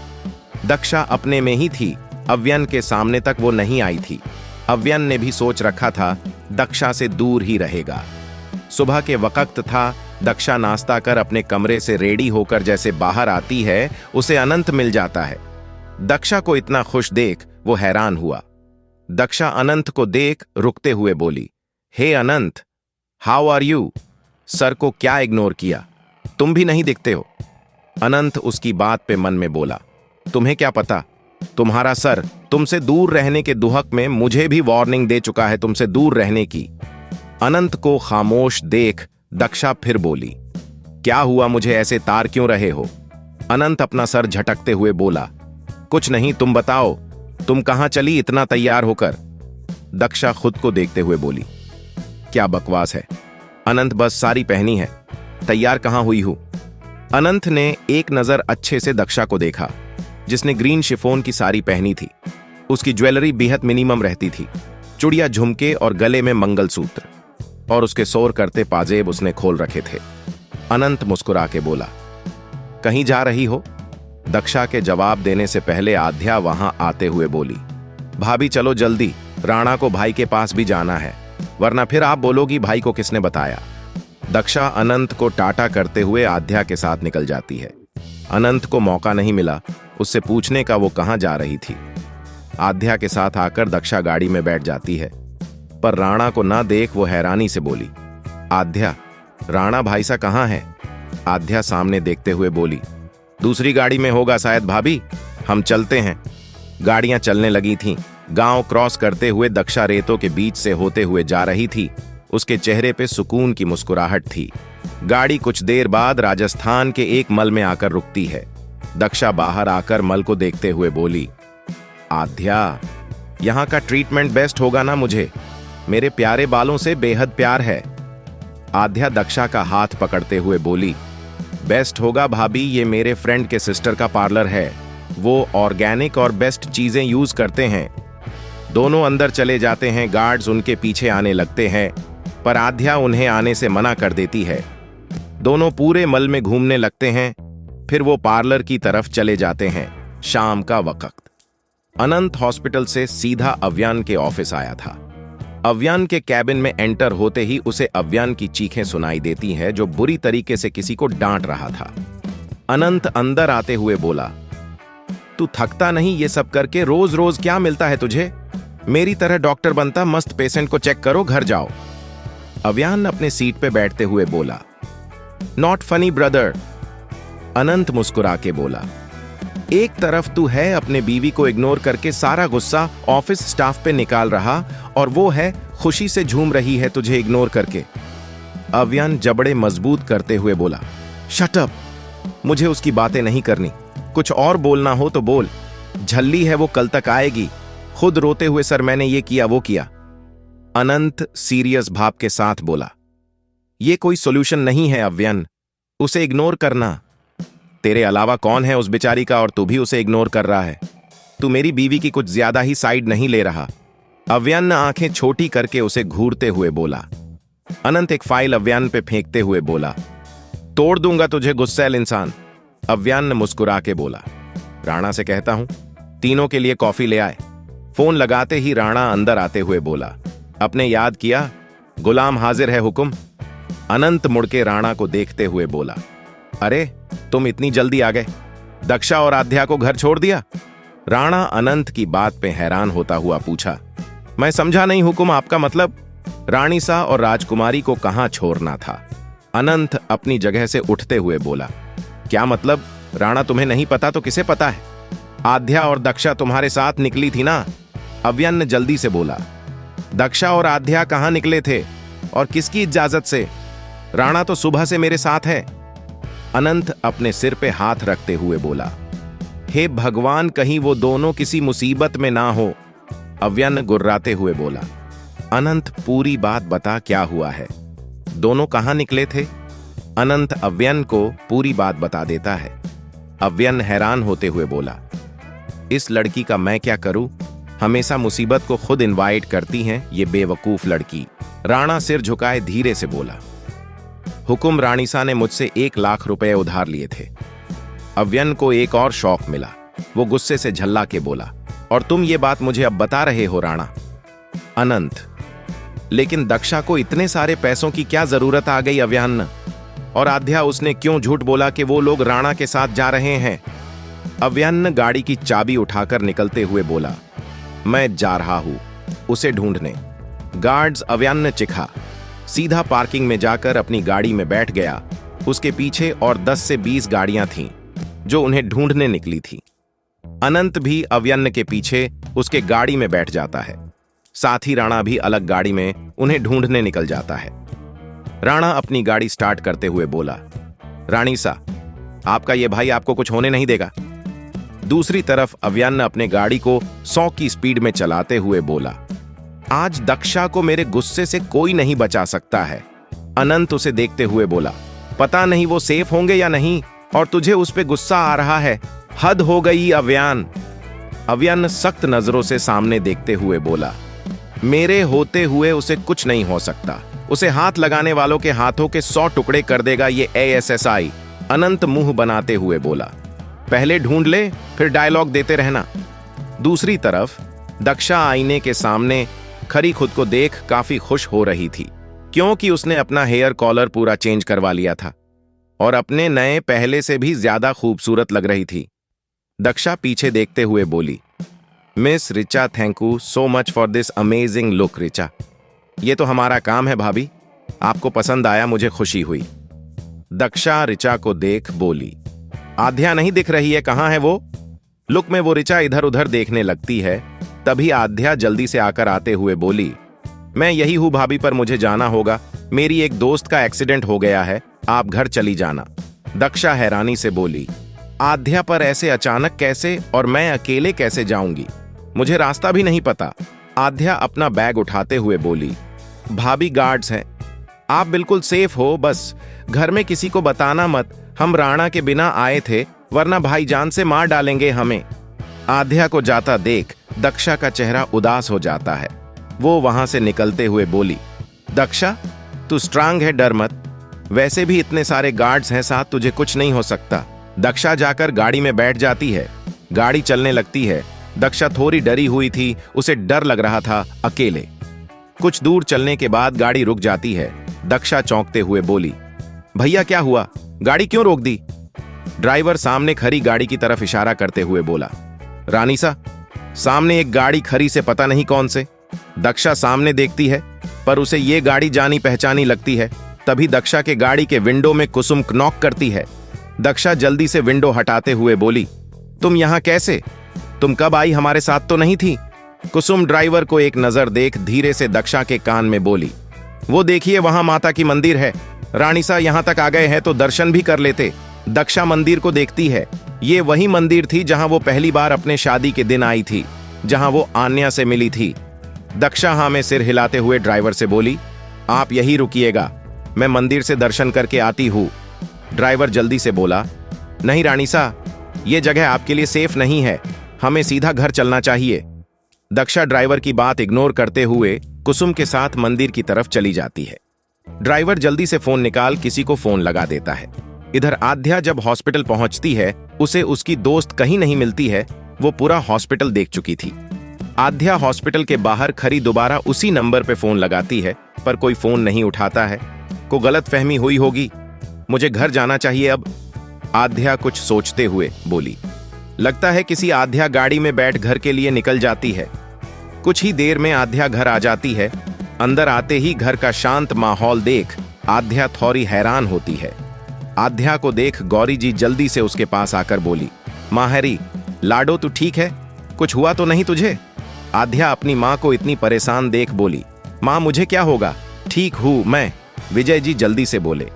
दक्षा अपने में ही थी, अव्यान के सामने तक वो नहीं आई थी। अव्यान ने भी सोच रखा था दक्षा से दूर ही रहेगा। सुबह के वक्त था। दक्षा नाश्ता कर अपने कमरे से रेडी होकर जैसे बाहर आती है, उसे अनंत मिल जाता है। दक्षा को इतना खुश देख वो हैरान हुआ। दक्षा अनंत को देख रुकते हुए बोली, हे अनंत, हाउ आर यू? सर को क्या इग्नोर किया? तुम भी नहीं दिखते हो। अनंत उसकी बात पे मन में बोला, तुम्हें क्या पता, तुम्हारा सर तुमसे दूर रहने के दुहक में मुझे भी वार्निंग दे चुका है तुमसे दूर रहने की। अनंत को खामोश देख दक्षा फिर बोली, क्या हुआ, मुझे ऐसे तार क्यों रहे हो? अनंत अपना सर झटकते हुए बोला, कुछ नहीं, तुम बताओ, तुम कहां चली इतना तैयार होकर? दक्षा खुद को देखते हुए बोली, क्या बकवास है अनंत, बस साड़ी पहनी है, तैयार कहां हुई हूं? अनंत ने एक नजर अच्छे से दक्षा को देखा, जिसने ग्रीन शिफोन की साड़ी पहनी थी। उसकी ज्वेलरी बेहद मिनिमम रहती थी, चुड़िया, झुमके और गले में मंगलसूत्र, और उसके शोर करते पाजेब उसने खोल रखे थे। अनंत मुस्कुरा के बोला, कहीं जा रही हो? दक्षा के जवाब देने से पहले आध्या वहां आते हुए बोली, भाभी चलो जल्दी, राणा को भाई के पास भी जाना है, वरना फिर आप बोलोगी भाई को किसने बताया। दक्षा अनंत को टाटा करते हुए आध्या के साथ निकल जाती है। अनंत को मौका नहीं मिला उससे पूछने का वो कहां जा रही थी। आध्या के साथ आकर दक्षा गाड़ी में बैठ जाती है, पर राणा को ना देख वो हैरानी से बोली, आध्या, राणा भाई सा कहां है? आध्या सामने देखते हुए बोली, दूसरी गाड़ी में होगा शायद भाभी, हम चलते हैं। गाड़ियां चलने लगी थीं। गांव क्रॉस करते हुए दक्षा रेतों के बीच से होते हुए जा रही थी। उसके चेहरे पे सुकून की मुस्कुराहट थी। गाड़ी कुछ देर बाद राजस्थान के एक मल में आकर रुकती है। दक्षा बाहर आकर मल को देखते हुए बोली, आध्या, यहां का ट्रीटमेंट बेस्ट होगा ना, मुझे मेरे प्यारे बालों से बेहद प्यार है। आध्या दक्षा का हाथ पकड़ते हुए बोली, बेस्ट होगा भाभी, ये मेरे फ्रेंड के सिस्टर का पार्लर है, वो ऑर्गेनिक और बेस्ट चीजें यूज करते हैं। दोनों अंदर चले जाते हैं। गार्ड्स उनके पीछे आने लगते हैं, पर आध्या उन्हें आने से मना कर देती है। दोनों पूरे मल में घूमने लगते हैं, फिर वो पार्लर की तरफ चले जाते हैं। शाम का वक्त। अनंत हॉस्पिटल से सीधा अव्यान के ऑफिस आया था। अव्यान के कैबिन में एंटर होते ही उसे अव्यान की चीखें सुनाई देती हैं, जो बुरी तरीके से किसी को डांट रहा था। अनंत अंदर आते हुए बोला, तू थकता नहीं ये सब करके? रोज रोज क्या मिलता है तुझे? मेरी तरह डॉक्टर बनता, मस्त पेशेंट को चेक करो, घर जाओ। अव्यान अपने सीट पे बैठते हुए बोला। नॉट फनी ब्रदर, अनंत मुस्कुरा के बोला। एक तरफ तू है अपने बीवी को इग्नोर करके सारा गुस्सा ऑफिस स्टाफ पे निकाल रहा, और वो है खुशी से झूम रही है तुझे इग्नोर करके। अव्यान जबड़े मजबूत करते हुए बोला। शट अप, मुझे उसकी बातें नहीं करनी। कुछ और बोलना हो तो बोल। झल्ली है वो, कल तक आएगी। खुद रोते हुए सर मैंने ये किया वो किया। अनंत सीरियस भाव के साथ बोला। ये कोई सॉल्यूशन नहीं है अव्यन, उसे इग्नोर करना। तेरे अलावा कौन है उस बेचारी का, और तू भी उसे इग्नोर कर रहा है। तू मेरी बीवी की कुछ ज्यादा ही साइड नहीं ले रहा। अव्यन आंखें छोटी करके उसे घूरते हुए बोला। अनंत एक फाइल अव्यन पे फेंकते हुए बोला। तोड़ दूंगा तुझे गुस्सैल इंसान। अव्यन मुस्कुरा के बोला। राणा से कहता हूं तीनों के लिए कॉफी ले आए। फोन लगाते ही राणा अंदर आते हुए बोला। अपने याद किया, गुलाम हाजिर है हुक्म। अनंत मुड़के राणा को देखते हुए बोला। अरे तुम इतनी जल्दी आ गए, दक्षा और आध्या को घर छोड़ दिया? राणा अनंत की बात पे हैरान होता हुआ पूछा। मैं समझा नहीं हुक्म, आपका मतलब? रानीसा और राजकुमारी को कहां छोड़ना था? अनंत अपनी जगह से उठते हुए बोला। क्या मतलब? राणा तुम्हें नहीं पता तो किसे पता है? आध्या और दक्षा तुम्हारे साथ निकली थी ना? अव्यन जल्दी से बोला। दक्षा और आध्या कहां निकले थे और किसकी इजाजत से? राणा तो सुबह से मेरे साथ है। अनंत अपने सिर पे हाथ रखते हुए बोला। हे भगवान, कहीं वो दोनों किसी मुसीबत में ना हो। अव्यन गुर्राते हुए बोला। अनंत पूरी बात बता, क्या हुआ है? दोनों कहां निकले थे? अनंत अव्यन को पूरी बात बता देता है। अव्यन हैरान होते हुए बोला। इस लड़की का मैं क्या करूं? हमेशा मुसीबत को खुद इनवाइट करती हैं ये बेवकूफ लड़की। राणा सिर झुकाए धीरे से बोला। हुकुम, रानीसा ने मुझसे 1 लाख रुपए उधार लिए थे। अव्यन को एक और शौक मिला। वो गुस्से से झल्ला के बोला। और तुम ये बात मुझे अब बता रहे हो राणा? अनंत, लेकिन दक्षा को इतने सारे पैसों की क्या जरूरत आ गई अव्यन? और आध्या, उसने क्यों झूठ बोला कि वो लोग राणा के साथ जा रहे हैं? अव्यन गाड़ी की चाबी उठाकर निकलते हुए बोला। मैं जा रहा हूं उसे ढूंढने। गार्ड्स अव्यन चिखा सीधा पार्किंग में जाकर अपनी गाड़ी में बैठ गया। उसके पीछे और 10 से 20 गाड़ियां थीं जो उन्हें ढूंढने निकली थी। अनंत भी अव्यन के पीछे उसके गाड़ी में बैठ जाता है। साथ ही राणा भी अलग गाड़ी में उन्हें ढूंढने निकल जाता है। राणा अपनी गाड़ी स्टार्ट करते हुए बोला। रानीसा, आपका ये भाई आपको कुछ होने नहीं देगा। दूसरी तरफ अव्यन अपने गाड़ी को 100 की स्पीड में चलाते हुए बोला। आज दक्षा को मेरे गुस्से से कोई नहीं बचा सकता है। अनंत उसे देखते हुए बोला। पता नहीं वो सेफ होंगे या नहीं, और तुझे उस पे गुस्सा आ रहा है। हद हो गई अव्यन। अव्यन सख्त नजरों से सामने देखते हुए बोला। मेरे होते हुए उसे कुछ नहीं हो सकता। उसे हाथ लगाने वालों के हाथों के 100 टुकड़े कर देगा ये ASSI। अनंत मुंह बनाते हुए बोला। पहले ढूंढ ले, फिर डायलॉग देते रहना। दूसरी तरफ दक्षा आईने के सामने खरी खुद को देख काफी खुश हो रही थी, क्योंकि उसने अपना हेयर कॉलर पूरा चेंज करवा लिया था और अपने नए पहले से भी ज्यादा खूबसूरत लग रही थी। दक्षा पीछे देखते हुए बोली। Miss Richa, thank you so much for this amazing look. Richa, ये तो हमारा काम है भाभी। आपको पसंद आया, मुझे खुशी हुई। दक्षा रिचा को देख बोली। आध्या नहीं दिख रही है, कहां है वो? लुक में वो रिचा इधर उधर देखने लगती है। तभी आध्या जल्दी से आकर आते हुए बोली। मैं यही हूं भाभी, पर मुझे जाना होगा। मेरी एक दोस्त का एक्सीडेंट हो गया है, आप घर चली जाना। दक्षा हैरानी से बोली। आध्या, पर ऐसे अचानक कैसे, और मैं अकेले कैसे जाऊंगी? मुझे रास्ता भी नहीं पता। आध्या अपना बैग उठाते हुए बोली। भाभी, गार्ड्स हैं, आप बिल्कुल सेफ हो, बस घर में किसी को बताना मत। हम राणा के बिना आए थे, वरना भाईजान से मार डालेंगे हमें। आध्या को जाता देख दक्षा का चेहरा उदास हो जाता है। वो वहां से निकलते हुए बोली। दक्षा, तू स्ट्रांग है, डर मत। वैसे भी इतने सारे गार्ड्स हैं साथ, तुझे कुछ नहीं हो सकता। दक्षा जाकर गाड़ी में बैठ जाती है। गाड़ी चलने लगती है। दक्षा थोड़ी डरी हुई थी, उसे डर लग रहा था अकेले। कुछ दूर चलने के बाद गाड़ी रुक जाती है। दक्षा चौंकते हुए बोली। भैया, क्या हुआ? गाड़ी क्यों रोक दी? ड्राइवर सामने खड़ी गाड़ी की तरफ इशारा करते हुए बोला। रानीसा, सामने एक गाड़ी खड़ी से पता नहीं कौन से। दक्षा सामने देखती है पर उसे ये गाड़ी जानी पहचानी लगती है। तभी दक्षा के गाड़ी के विंडो में कुसुम नॉक करती है। दक्षा जल्दी से विंडो हटाते हुए बोली, तुम यहां कैसे? तुम कब आई? हमारे साथ तो नहीं थी। कुसुम ड्राइवर को एक नजर देख धीरे से दक्षा के कान में बोली, वो देखिए वहां माता की मंदिर है। रानीसा, यहां तक आ गए हैं तो दर्शन भी कर लेते। दक्षा मंदिर को देखती है। ये वही मंदिर थी जहां वो पहली बार अपने शादी के दिन आई थी, जहां वो आन्या से मिली थी। दक्षा हाँ में सिर हिलाते हुए ड्राइवर से बोली, आप यही रुकिएगा, मैं मंदिर से दर्शन करके आती हूं। ड्राइवर जल्दी से बोला, नहीं रानीसा, ये जगह आपके लिए सेफ नहीं है, हमें सीधा घर चलना चाहिए। दक्षा ड्राइवर की बात इग्नोर करते हुए कुसुम के साथ मंदिर की तरफ चली जाती है। ड्राइवर जल्दी से फोन निकाल किसी को फोन लगा देता है। इधर आध्या जब हॉस्पिटल पहुंचती है, उसे उसकी दोस्त कहीं नहीं मिलती है। वो पूरा हॉस्पिटल देख चुकी थी। आध्या हॉस्पिटल के बाहर खड़ी दोबारा उसी नंबर पे फोन लगाती है पर कोई फोन नहीं उठाता है। को गलतफहमी हुई होगी, मुझे घर जाना चाहिए अब। आध्या कुछ सोचते हुए बोली। लगता है किसी आध्या गाड़ी में बैठ घर के लिए निकल जाती है। कुछ ही देर में आध्या घर आ जाती है। अंदर आते ही घर का शांत माहौल देख आध्या थोड़ी हैरान होती है। आध्या को देख गौरी जी जल्दी से उसके पास आकर बोली, माँ हैरी, लाडो तू ठीक है? कुछ हुआ तो नहीं तुझे? आध्या अपनी माँ को इतनी परेशान देख बोली, माँ मुझे क्या होगा, ठीक हूं मैं। विजय जी जल्दी से बोले,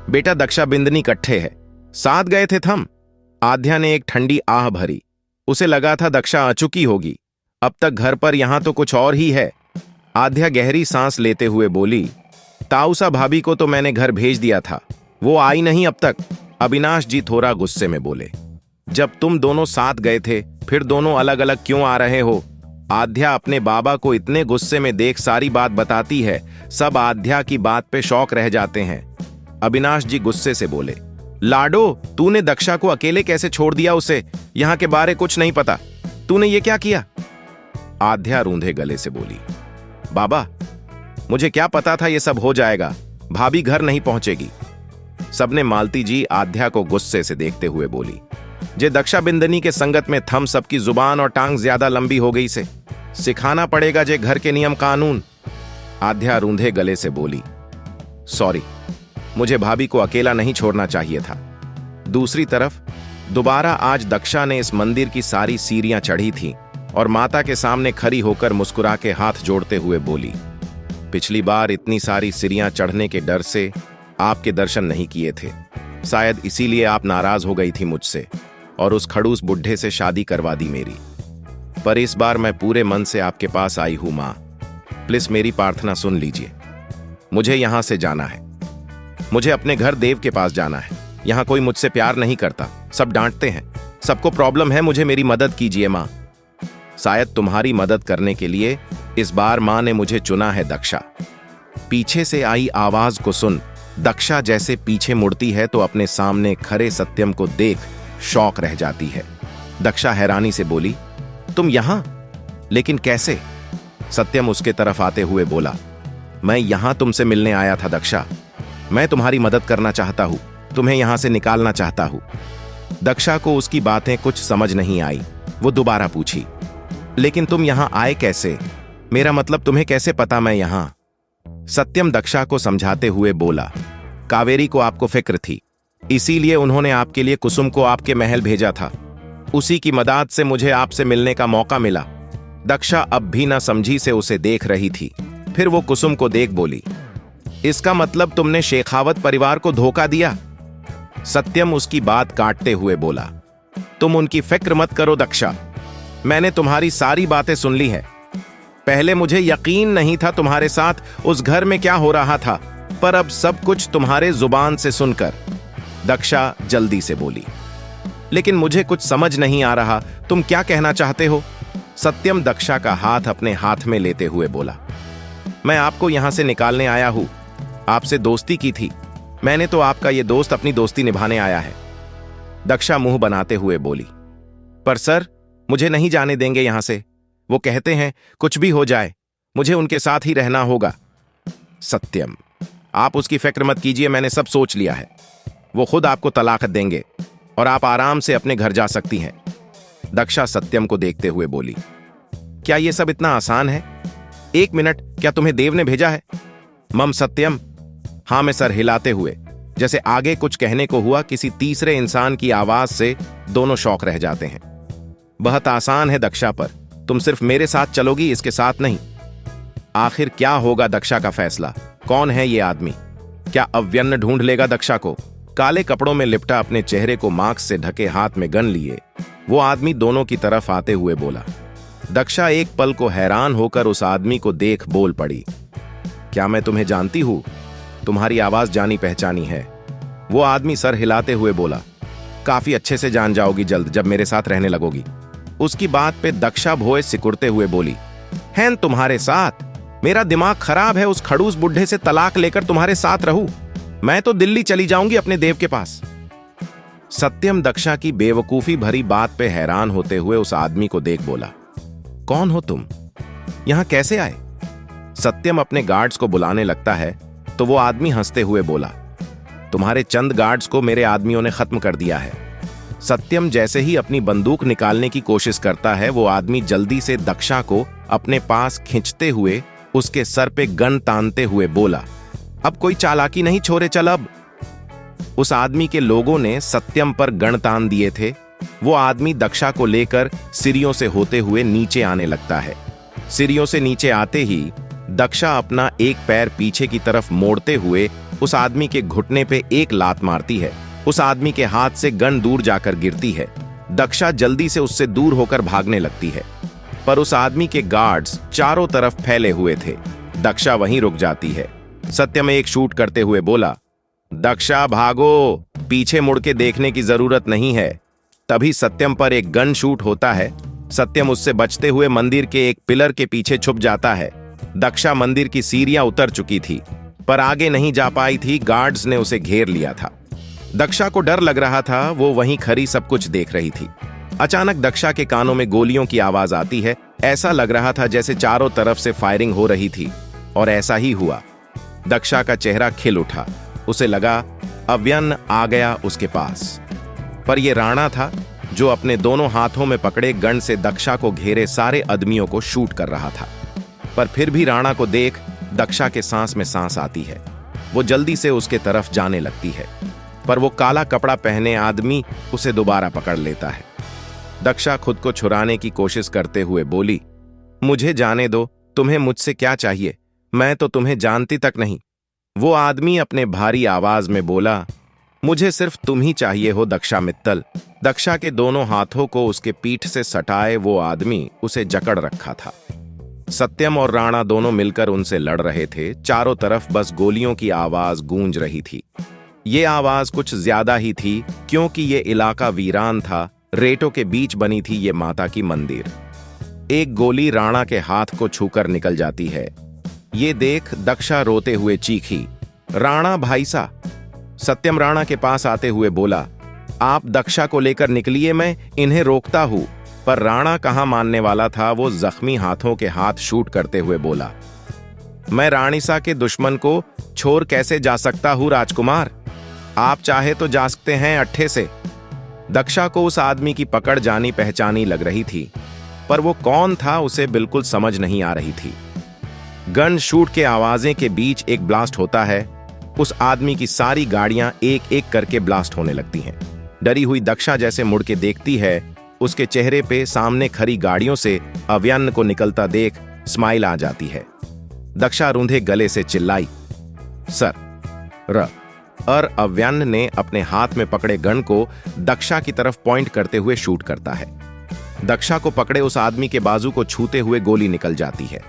बेटा दक्षा बिंदनी कट्ठे है, साथ गए थे थम। आध्या ने एक ठंडी आह भरी। उसे लगा था दक्षा आ चुकी होगी। अब तक घर पर यहां तो कुछ और ही है। आध्या गहरी सांस लेते हुए बोली, ताऊसा भाभी को तो मैंने घर भेज दिया था, वो आई नहीं अब तक। अविनाश जी थोड़ा गुस्से में बोले, जब तुम दोनों साथ गए थे फिर दोनों अलग अलग क्यों आ रहे हो? आध्या अपने बाबा को इतने गुस्से में देख सारी बात बताती है। सब आध्या की बात पे शौक रह जाते हैं। अविनाश जी गुस्से से बोले, लाडो, तूने दक्षा को अकेले कैसे छोड़ दिया? उसे यहां के बारे कुछ नहीं पता, तूने ये क्या किया? आध्या रूंधे गले से बोली, बाबा मुझे क्या पता था ये सब हो जाएगा, भाभी घर नहीं पहुंचेगी। सबने मालती जी आध्या को गुस्से से देखते हुए बोली, जे दक्षा बिंदनी के संगत में थम सबकी जुबान और टांग ज्यादा लंबी हो गई से सिखाना पड़ेगा जे घर के नियम कानून। आध्या रूंधे गले से बोली, सॉरी, मुझे भाभी को अकेला नहीं छोड़ना चाहिए था। दूसरी तरफ दोबारा आज दक्षा ने इस मंदिर की सारी सीढ़ियां चढ़ी थीं और माता के सामने खड़ी होकर मुस्कुरा के हाथ जोड़ते हुए बोली, पिछली बार इतनी सारी सीढ़ियां चढ़ने के डर से आपके दर्शन नहीं किए थे, शायद इसीलिए आप नाराज हो गई थी मुझसे और उस खड़ूस बुढ़े से शादी करवा दी मेरी। पर इस बार मैं पूरे मन से आपके पास आई हूं मां, प्लीज मेरी प्रार्थना सुन लीजिए। मुझे यहां से जाना है, मुझे अपने घर देव के पास जाना है। यहां कोई मुझसे प्यार नहीं करता, सब डांटते हैं, सबको प्रॉब्लम है, मुझे मेरी मदद कीजिए मां। शायद तुम्हारी मदद करने के लिए इस बार मां ने मुझे चुना है दक्षा। पीछे से आई आवाज को सुन दक्षा जैसे पीछे मुड़ती है तो अपने सामने खड़े सत्यम को देख शौक रह जाती है। दक्षा हैरानी से बोली, तुम यहां? लेकिन कैसे? सत्यम उसके तरफ आते हुए बोला, मैं यहां तुमसे मिलने आया था दक्षा, मैं तुम्हारी मदद करना चाहता हूं, तुम्हें यहां से निकालना चाहता हूं। दक्षा को उसकी बातें कुछ समझ नहीं आई। वो दोबारा पूछी, लेकिन तुम यहां आए कैसे? मेरा मतलब तुम्हें कैसे पता मैं यहां? सत्यम दक्षा को समझाते हुए बोला, कावेरी को आपको फिक्र थी, इसीलिए उन्होंने आपके लिए कुसुम को आपके महल भेजा था। उसी की मदद से मुझे आपसे मिलने का मौका मिला। दक्षा अब भी ना समझी से उसे देख रही थी। फिर वो कुसुम को देख बोली, इसका मतलब तुमने शेखावत परिवार को धोखा दिया? सत्यम उसकी बात काटते हुए बोला, तुम उनकी फिक्र मत करो दक्षा, मैंने तुम्हारी सारी बातें सुन ली है। पहले मुझे यकीन नहीं था तुम्हारे साथ उस घर में क्या हो रहा था, पर अब सब कुछ तुम्हारे जुबान से सुनकर। दक्षा जल्दी से बोली, लेकिन मुझे कुछ समझ नहीं आ रहा, तुम क्या कहना चाहते हो? सत्यम दक्षा का हाथ अपने हाथ में लेते हुए बोला, मैं आपको यहां से निकालने आया हूं, आपसे दोस्ती की थी, मैंने तो आपका ये दोस्त अपनी दोस्ती निभाने आया है। दक्षा मुंह बनाते हुए बोली, पर सर मुझे नहीं जाने देंगे यहां से, वो कहते हैं कुछ भी हो जाए मुझे उनके साथ ही रहना होगा। सत्यम, आप उसकी फिक्र मत कीजिए, मैंने सब सोच लिया है, वो खुद आपको तलाक देंगे और आप आराम से अपने घर जा सकती हैं। दक्षा सत्यम को देखते हुए बोली, क्या ये सब इतना आसान है? 1 मिनट, क्या तुम्हें देव ने भेजा है? मम सत्यम, हां में सर हिलाते हुए। जैसे आगे कुछ कहने को हुआ, किसी तीसरे इंसान की आवाज से दोनों शौक रह जाते हैं। बहुत आसान है दक्षा, पर तुम सिर्फ मेरे साथ चलोगी, इसके साथ नहीं। आखिर क्या होगा दक्षा का फैसला? कौन है ये आदमी? क्या अव्यन्न ढूंढ लेगा दक्षा को? काले कपड़ों में लिपटा, अपने चेहरे को मास्क से ढके, हाथ में गन लिए, वो आदमी दोनों की तरफ आते हुए बोला। दक्षा एक पल को हैरान होकर उस आदमी को देख बोल पड़ी, क्या मैं तुम्हें जानती हूं? तुम्हारी आवाज जानी पहचानी है। वो आदमी सर हिलाते हुए बोला, काफी अच्छे से जान जाओगी जल्द, जब मेरे साथ रहने लगोगी। उसकी बात पे दक्षा भोए सिकुड़ते हुए बोली, हैं तुम्हारे साथ? मेरा दिमाग खराब है, उस खड़ूस बुढ़े से तलाक लेकर तुम्हारे साथ रहूं? मैं तो दिल्ली चली जाऊंगी अपने देव के पास। सत्यम दक्षा की बेवकूफी भरी बात पे हैरान होते हुए उस आदमी को देख बोला, कौन हो तुम? यहां कैसे आए? सत्यम अपने गार्ड्स को बुलाने लगता है तो वो आदमी हंसते हुए बोला, तुम्हारे चंद गार्ड्स को मेरे आदमियों ने खत्म कर दिया है। सत्यम जैसे ही अपनी बंदूक निकालने की कोशिश करता है, वो आदमी जल्दी से दक्षा को अपने पास खींचते हुए उसके सर पे गन तानते हुए बोला, अब कोई चालाकी नहीं छोरे, चल अब। उस आदमी के लोगों ने सत्यम पर गन तान दिए थे। वो आदमी दक्षा को लेकर सीढ़ियों से होते हुए नीचे आने लगता है। सीढ़ियों से नीचे आते ही दक्षा अपना एक पैर पीछे की तरफ मोड़ते हुए उस आदमी के घुटने पे एक लात मारती है। उस आदमी के हाथ से गन दूर जाकर गिरती है। दक्षा जल्दी से उससे दूर होकर भागने लगती है, पर उस आदमी के गार्ड्स चारों तरफ फैले हुए थे। दक्षा वहीं रुक जाती है। सत्यम एक शूट करते हुए बोला, दक्षा भागो, पीछे मुड़ के देखने की जरूरत नहीं है। तभी सत्यम पर एक गन शूट होता है। सत्यम उससे बचते हुए मंदिर के एक पिलर के पीछे छुप जाता है। दक्षा मंदिर की सीढ़ियां उतर चुकी थी, पर आगे नहीं जा पाई थी। गार्ड्स ने उसे घेर लिया था। दक्षा को डर लग रहा था, वो वहीं खड़ी सब कुछ देख रही थी। अचानक दक्षा के कानों में गोलियों की आवाज आती है। ऐसा लग रहा था जैसे चारों तरफ से फायरिंग हो रही थी, और ऐसा ही हुआ। दक्षा का चेहरा खिल उठा। उसे लगा अव्यन्न आ गया उसके पास, पर यह राणा था जो अपने दोनों हाथों में पकड़े गन से दक्षा को घेरे सारे आदमियों को शूट कर रहा था। पर फिर भी राणा को देख दक्षा के सांस में सांस आती है। वो जल्दी से उसके तरफ जाने लगती है, पर वो काला कपड़ा पहने आदमी उसे दोबारा पकड़ लेता है। दक्षा खुद को छुड़ाने की कोशिश करते हुए बोली, मुझे जाने दो, तुम्हें मुझसे क्या चाहिए? मैं तो तुम्हें जानती तक नहीं। वो आदमी अपने भारी आवाज में बोला, मुझे सिर्फ तुम ही चाहिए हो दक्षा मित्तल। दक्षा के दोनों हाथों को उसके पीठ से सटाए वो आदमी उसे जकड़ रखा था। सत्यम और राणा दोनों मिलकर उनसे लड़ रहे थे। चारों तरफ बस गोलियों की आवाज गूंज रही थी। ये आवाज कुछ ज्यादा ही थी, क्योंकि ये इलाका वीरान था। रेतों के बीच बनी थी ये माता की मंदिर। एक गोली राणा के हाथ को छूकर निकल जाती है। ये देख दक्षा रोते हुए चीखी, राणा भाईसा। सत्यम राणा के पास आते हुए बोला, आप दक्षा को लेकर निकलिए, मैं इन्हें रोकता हूं। पर राणा कहां मानने वाला था। वो जख्मी हाथों के हाथ शूट करते हुए बोला, मैं राणीसा के दुश्मन को छोड़ कैसे जा सकता हूं राजकुमार? आप चाहे तो जा सकते हैं अट्ठे से। दक्षा को उस आदमी की पकड़ जानी पहचानी लग रही थी, पर वो कौन था उसे बिल्कुल समझ नहीं आ रही थी। गन शूट के आवाजें के बीच एक ब्लास्ट होता है। उस आदमी की सारी गाड़ियां एक एक करके ब्लास्ट होने लगती हैं। डरी हुई दक्षा जैसे मुड़ के देखती है, उसके चेहरे पे सामने खड़ी गाड़ियों से अव्यन्न को निकलता देख स्माइल आ जाती है। दक्षा रूंधे गले से चिल्लाई, सर। और अव्यन्न ने अपने हाथ में पकड़े गन को दक्षा की तरफ पॉइंट करते हुए शूट करता है। दक्षा को पकड़े उस आदमी के बाजू को छूते हुए गोली निकल जाती है।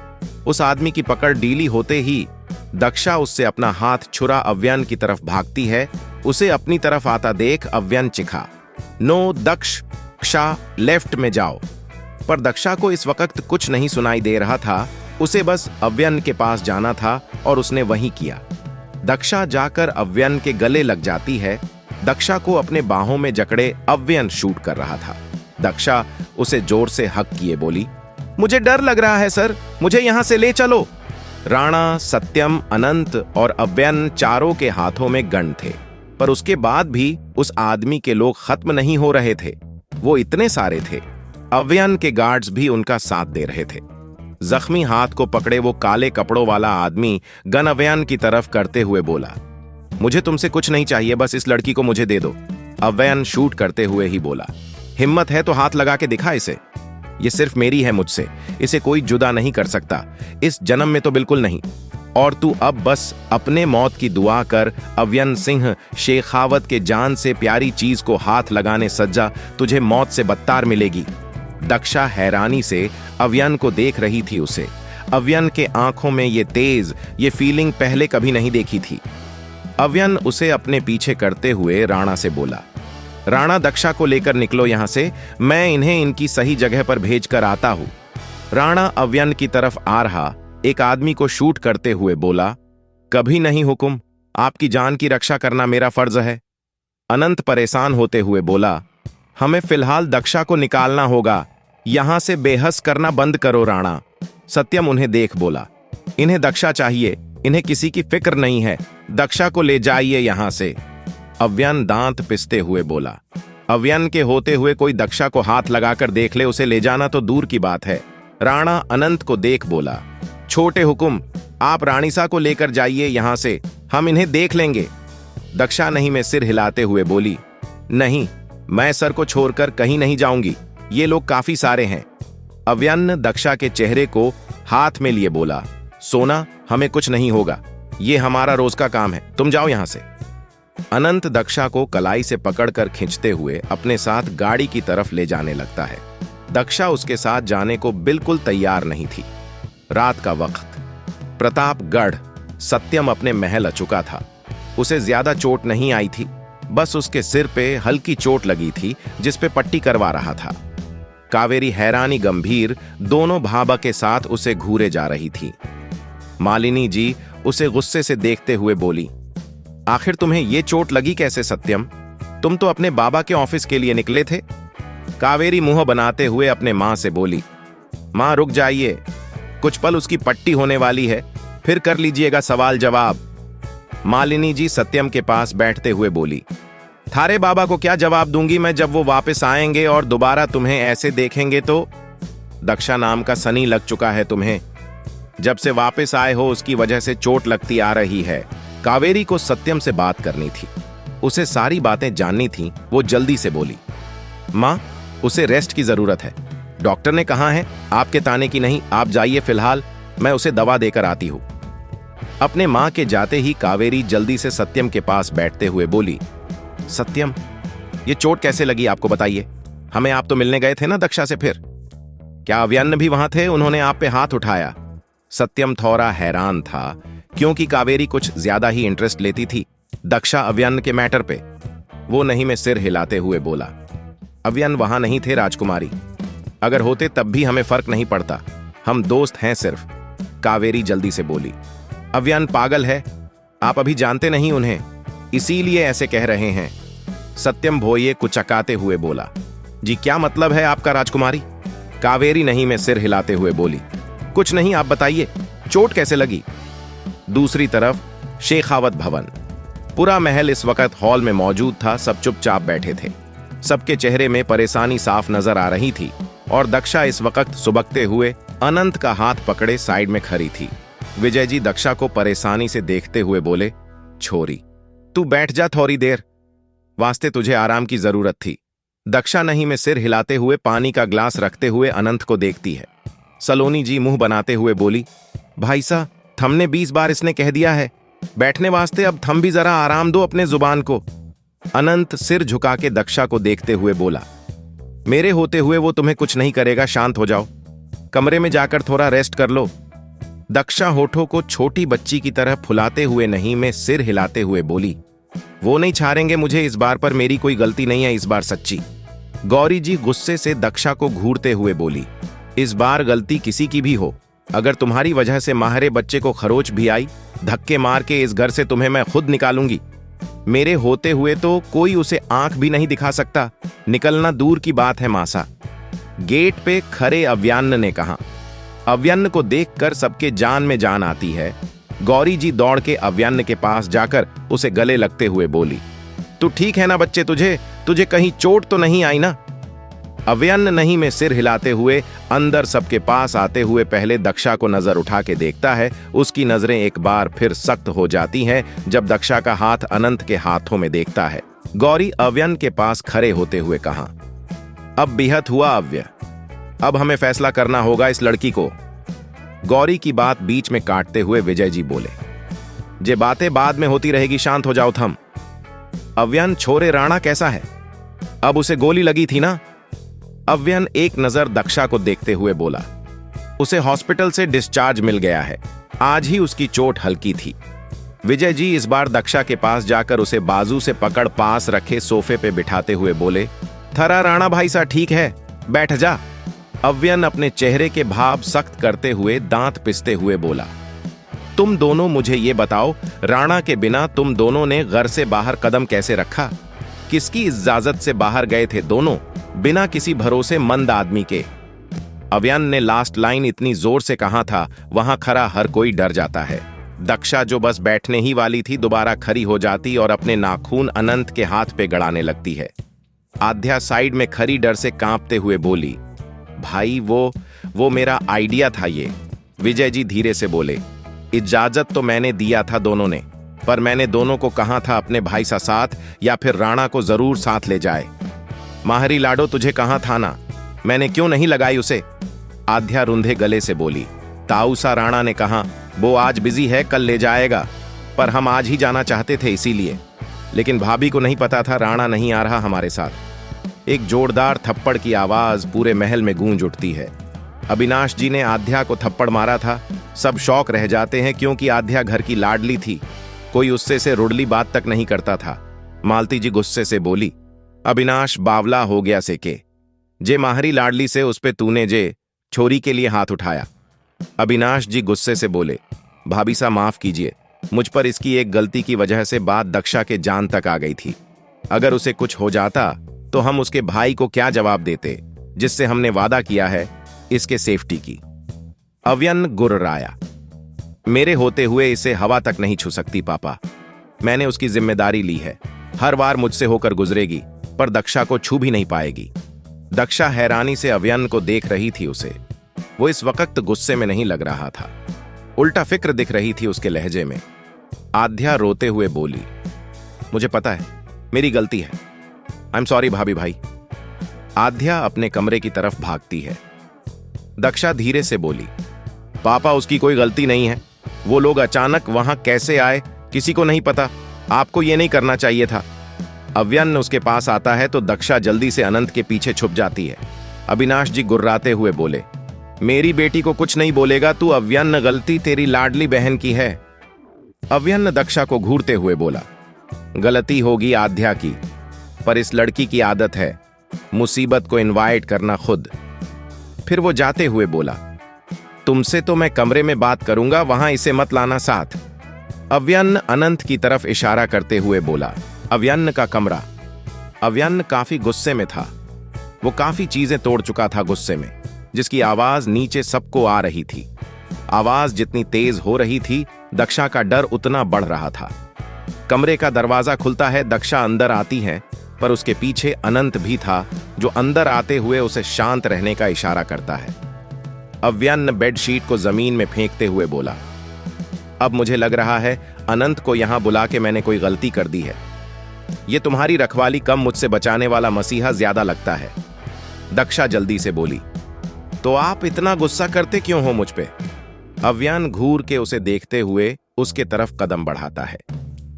उस आदमी की पकड़ ढीली होते ही दक्षा उससे अपना हाथ छुरा अव्यन्न की तरफ भागती है। उसे अपनी तरफ आता देख अव्यन्न चिखा, नो दक्ष क्षा, लेफ्ट में जाओ। पर दक्षा को इस वक्त कुछ नहीं सुनाई दे रहा था। उसे बस अव्यन्न के पास जाना था और उसने वही किया। दक्षा जाकर अव्यन्न के गले लग जाती है। दक्षा को अपने बाहों में जकड़े अव्यन्न शूट कर रहा था। दक्षा उसे जोर से हक किए बोली, मुझे डर लग रहा है सर, मुझे यहां से ले चलो। राणा, सत्यम, अनंत और अव्यन्न चारों के हाथों में गन थे, पर उसके बाद भी उस आदमी के लोग खत्म नहीं हो रहे थे। वो इतने सारे थे। अव्यन के गार्ड्स भी उनका साथ दे रहे थे। जख्मी हाथ को पकड़े वो काले कपड़ों वाला आदमी गन अव्यन की तरफ करते हुए बोला, मुझे तुमसे कुछ नहीं चाहिए, बस इस लड़की को मुझे दे दो। अव्यन शूट करते हुए ही बोला, हिम्मत है तो हाथ लगा के दिखा इसे। ये सिर्फ मेरी है मुझसे, इसे कोई जुदा नहीं कर सकता, इस जन्म में तो बिल्कुल नहीं। और तू अब बस अपने मौत की दुआ कर। अव्यन सिंह शेखावत के जान से प्यारी चीज को हाथ लगाने सज्जा, तुझे मौत से बदतर मिलेगी। दक्षा हैरानी से अव्यन को देख रही थी। उसे अव्यन के आंखों में ये तेज, ये फीलिंग पहले कभी नहीं देखी थी। अव्यन उसे अपने पीछे करते हुए राणा से बोला, राणा दक्षा को लेकर निकलो यहां से, मैं इन्हें इनकी सही जगह पर भेज कर आता हूं। राणा अव्यन की तरफ आ रहा एक आदमी को शूट करते हुए बोला, कभी नहीं हुकुम, आपकी जान की रक्षा करना मेरा फर्ज है। अनंत परेशान होते हुए बोला, हमें फिलहाल दक्षा को निकालना होगा, यहां से बेहस करना बंद करो राणा। सत्यम उन्हें देख बोला, इन्हें दक्षा चाहिए, इन्हें किसी की फिक्र नहीं है, दक्षा को ले जाइए यहां से। अव्यन दांत पिसते हुए बोला, अव्यन के होते हुए कोई दक्षा को हाथ लगाकर देख ले, उसे ले जाना तो दूर की बात है। राणा अनंत को देख बोला, छोटे हुकुम, आप रानीसा को लेकर जाइए यहां से, हम इन्हें देख लेंगे। दक्षा नहीं में सिर हिलाते हुए बोली, नहीं, मैं सर को छोड़कर कहीं नहीं जाऊंगी, ये लोग काफी सारे हैं। अव्यन दक्षा के चेहरे को हाथ में लिए बोला, सोना, हमें कुछ नहीं होगा, ये हमारा रोज का काम है, तुम जाओ यहां से। अनंत दक्षा को कलाई से पकड़कर खींचते हुए अपने साथ गाड़ी की तरफ ले जाने लगता है। दक्षा उसके साथ जाने को बिल्कुल तैयार नहीं थी। रात का वक्त, प्रतापगढ़। सत्यम अपने महल आ चुका था। उसे ज्यादा चोट नहीं आई थी, बस उसके सिर पे हल्की चोट लगी थी जिस पे पट्टी करवा रहा था। कावेरी हैरानी गंभीर दोनों भाभा के साथ उसे घूरे जा रही थी। मालिनी जी उसे गुस्से से देखते हुए बोली, आखिर तुम्हें ये चोट लगी कैसे सत्यम? तुम तो अपने बाबा के ऑफिस के लिए निकले थे। कावेरी मुंह बनाते हुए अपने मां से बोली, मां रुक जाइए, कुछ पल उसकी पट्टी होने वाली है, फिर कर लीजिएगा सवाल जवाब। मालिनी जी सत्यम के पास बैठते हुए बोली, थारे बाबा को क्या जवाब दूंगी मैं जब वो वापस आएंगे और दोबारा तुम्हें ऐसे देखेंगे तो? दक्षा नाम का सनी लग चुका है तुम्हें, जब से वापस आए हो उसकी वजह से चोट लगती आ रही है। कावेरी को सत्यम से बात करनी थी, उसे सारी बातें जाननी थी। वो जल्दी से बोली, मां, उसे रेस्ट की जरूरत है, डॉक्टर ने कहा है आपके ताने की नहीं, आप जाइए फिलहाल, मैं उसे दवा देकर आती हूं। अपने मां के जाते ही कावेरी जल्दी से सत्यम के पास बैठते हुए बोली, सत्यम, ये चोट कैसे लगी आपको बताइए, हमें आप तो मिलने गए थे ना दक्षा से, फिर क्या अव्यन भी वहां थे, उन्होंने आप पे हाथ उठाया? सत्यम थोड़ा हैरान था क्योंकि कावेरी कुछ ज्यादा ही इंटरेस्ट लेती थी दक्षा अव्यन के मैटर पे। वो नहीं में सिर हिलाते हुए बोला, अव्यन वहां नहीं थे राजकुमारी, अगर होते तब भी हमें फर्क नहीं पड़ता, हम दोस्त हैं सिर्फ। कावेरी जल्दी से बोली, अव्यन पागल है, आप अभी जानते नहीं उन्हें, इसीलिए ऐसे कह रहे हैं। सत्यम भोये कुचकाते हुए बोला, जी क्या मतलब है आपका राजकुमारी? कावेरी नहीं में सिर हिलाते हुए बोली, कुछ नहीं, आप बताइए चोट कैसे लगी? दूसरी तरफ शेखावत भवन। पूरा महल इस वक्त हॉल में मौजूद था, सब चुपचाप बैठे थे, सबके चेहरे में परेशानी साफ नजर आ रही थी और दक्षा इस वक्त सुबकते हुए अनंत का हाथ पकड़े साइड में खड़ी थी। विजय जी दक्षा को परेशानी से देखते हुए बोले, छोरी तू बैठ जा थोड़ी देर, वास्ते तुझे आराम की जरूरत थी। दक्षा नहीं में सिर हिलाते हुए पानी का ग्लास रखते हुए अनंत को देखती है। सलोनी जी मुंह बनाते हुए बोली, भाई साहब, थमने 20 बार इसने कह दिया है बैठने वास्ते, अब थम भी जरा आराम दो अपने जुबान को। अनंत सिर झुका के दक्षा को देखते हुए बोला, मेरे होते हुए वो तुम्हें कुछ नहीं करेगा, शांत हो जाओ, कमरे में जाकर थोड़ा रेस्ट कर लो। दक्षा होठों को छोटी बच्ची की तरह फुलाते हुए नहीं में सिर हिलाते हुए बोली, वो नहीं छाड़ेंगे मुझे इस बार, पर मेरी कोई गलती नहीं है इस बार सच्ची। गौरी जी गुस्से से दक्षा को घूरते हुए बोली, इस बार गलती किसी की भी हो, अगर तुम्हारी वजह से माहरे बच्चे को खरोच भी आई, धक्के मार के इस घर से तुम्हें मैं खुद निकालूंगी। मेरे होते हुए तो कोई उसे आंख भी नहीं दिखा सकता, निकलना दूर की बात है मासा। गेट पे खड़े अव्यन ने कहा। अव्यन को देखकर सबके जान में जान आती है। गौरी जी दौड़ के अव्यन के पास जाकर उसे गले लगते हुए बोली, तू ठीक है ना बच्चे, तुझे कहीं चोट तो नहीं आई ना? अव्यन्न नहीं में सिर हिलाते हुए अंदर सबके पास आते हुए पहले दक्षा को नजर उठा के देखता है। उसकी नजरें एक बार फिर सख्त हो जाती हैं जब दक्षा का हाथ अनंत के हाथों में देखता है। गौरी अव्यन्न के पास खड़े होते हुए कहा, अब बेहद हुआ अव्य, अब हमें फैसला करना होगा इस लड़की को। गौरी की बात बीच में काटते हुए विजय जी बोले, जे बातें बाद में होती रहेगी, शांत हो जाओ थम। अव्यन्न छोरे राणा कैसा है? अब उसे गोली लगी थी ना? अव्यन्न एक नजर दक्षा को देखते हुए बोला, उसे हॉस्पिटल से डिस्चार्ज मिल गया है, आज ही उसकी चोट हल्की थी। विजय जी इस बार दक्षा के पास जाकर उसे बाजू से पकड़ पास रखे सोफे पे बिठाते हुए बोले, थरा राणा भाई सा ठीक है, बैठ जा। अव्यन्न अपने चेहरे के भाव सख्त करते हुए दांत पिसते हुए बोला, तुम दोनों मुझे ये बताओ, राणा के बिना तुम दोनों ने घर से बाहर कदम कैसे रखा? किसकी इजाजत से बाहर गए थे दोनों, बिना किसी भरोसेमंद आदमी के? अव्यन्न ने लास्ट लाइन इतनी जोर से कहा था, वहां खड़ा हर कोई डर जाता है। दक्षा जो बस बैठने ही वाली थी दोबारा खड़ी हो जाती और अपने नाखून अनंत के हाथ पे गड़ाने लगती है। आध्या साइड में खड़ी डर से कांपते हुए बोली, भाई वो मेरा आइडिया था ये। विजय जी धीरे से बोले, इजाजत तो मैंने दिया था दोनों ने, पर मैंने दोनों को कहा था अपने भाई सा साथ या फिर राणा को जरूर साथ ले जाए। माहरी लाडो तुझे कहा था ना, मैंने क्यों नहीं लगाई उसे? आध्या रुंधे गले से बोली, ताऊसा राणा ने कहा वो आज बिजी है, कल ले जाएगा, पर हम आज ही जाना चाहते थे इसीलिए। लेकिन भाभी को नहीं पता था राणा नहीं आ रहा हमारे साथ। एक जोरदार थप्पड़ की आवाज पूरे महल में गूंज उठती है। अविनाश जी ने आध्या को थप्पड़ मारा था। सब शौक रह जाते हैं क्योंकि आध्या घर की लाडली थी, कोई उससे से रुडली बात तक नहीं करता था। मालती जी गुस्से से बोली, अविनाश बावला हो गया से के, जे माहरी लाडली से उस पे तूने जे छोरी के लिए हाथ उठाया। अविनाश जी गुस्से से बोले, भाभी सा माफ कीजिए, मुझ पर इसकी एक गलती की वजह से बात दक्षा के जान तक आ गई थी। अगर उसे कुछ हो जाता तो हम उसके भाई को क्या जवाब देते, जिससे हमने वादा किया है इसके सेफ्टी की। अव्यन्न गुर्राया, मेरे होते हुए इसे हवा तक नहीं छू सकती पापा, मैंने उसकी जिम्मेदारी ली है, हर बार मुझसे होकर गुजरेगी, पर दक्षा को छू भी नहीं पाएगी। दक्षा हैरानी से अव्यन्न को देख रही थी। उसे वो इस वक्त गुस्से में नहीं लग रहा था, उल्टा फिक्र दिख रही थी उसके लहजे में। आध्या रोते हुए बोली, मुझे पता है मेरी गलती है, आई एम सॉरी भाभी भाई। आध्या अपने कमरे की तरफ भागती है। दक्षा धीरे से बोली, पापा उसकी कोई गलती नहीं है, वो लोग अचानक वहां कैसे आए किसी को नहीं पता, आपको ये नहीं करना चाहिए था। अव्यन्न उसके पास आता है तो दक्षा जल्दी से अनंत के पीछे छुप जाती है। अविनाश जी गुर्राते हुए बोले, मेरी बेटी को कुछ नहीं बोलेगा तू अव्यन्न, गलती तेरी लाडली बहन की है। अव्यन्न दक्षा को घूरते हुए बोला, गलती होगी आध्या की, पर इस लड़की की आदत है मुसीबत को इनवाइट करना खुद। फिर वो जाते हुए बोला, तुमसे तो मैं कमरे में बात करूंगा, वहां इसे मत लाना साथ। अव्यन्न अनंत की तरफ इशारा करते हुए बोला, अव्यन्न का कमरा। अव्यन्न काफी गुस्से में था, वो काफी चीजें तोड़ चुका था गुस्से में, जिसकी आवाज नीचे सबको आ रही थी। आवाज जितनी तेज हो रही थी दक्षा का डर उतना बढ़ रहा था। कमरे का दरवाजा खुलता है, दक्षा अंदर आती है, पर उसके पीछे अनंत भी था जो अंदर आते हुए उसे शांत रहने का इशारा करता है। अव्यन्न बेडशीट को जमीन में फेंकते हुए बोला, अब मुझे लग रहा है अनंत को यहां बुला के मैंने कोई गलती कर दी है। ये तुम्हारी रखवाली कम मुझसे बचाने वाला मसीहा ज्यादा लगता है। दक्षा जल्दी से बोली, तो आप इतना गुस्सा करते क्यों हो मुझ पे? अव्यन्न घूर के उसे देखते हुए उसके तरफ कदम बढ़ाता है।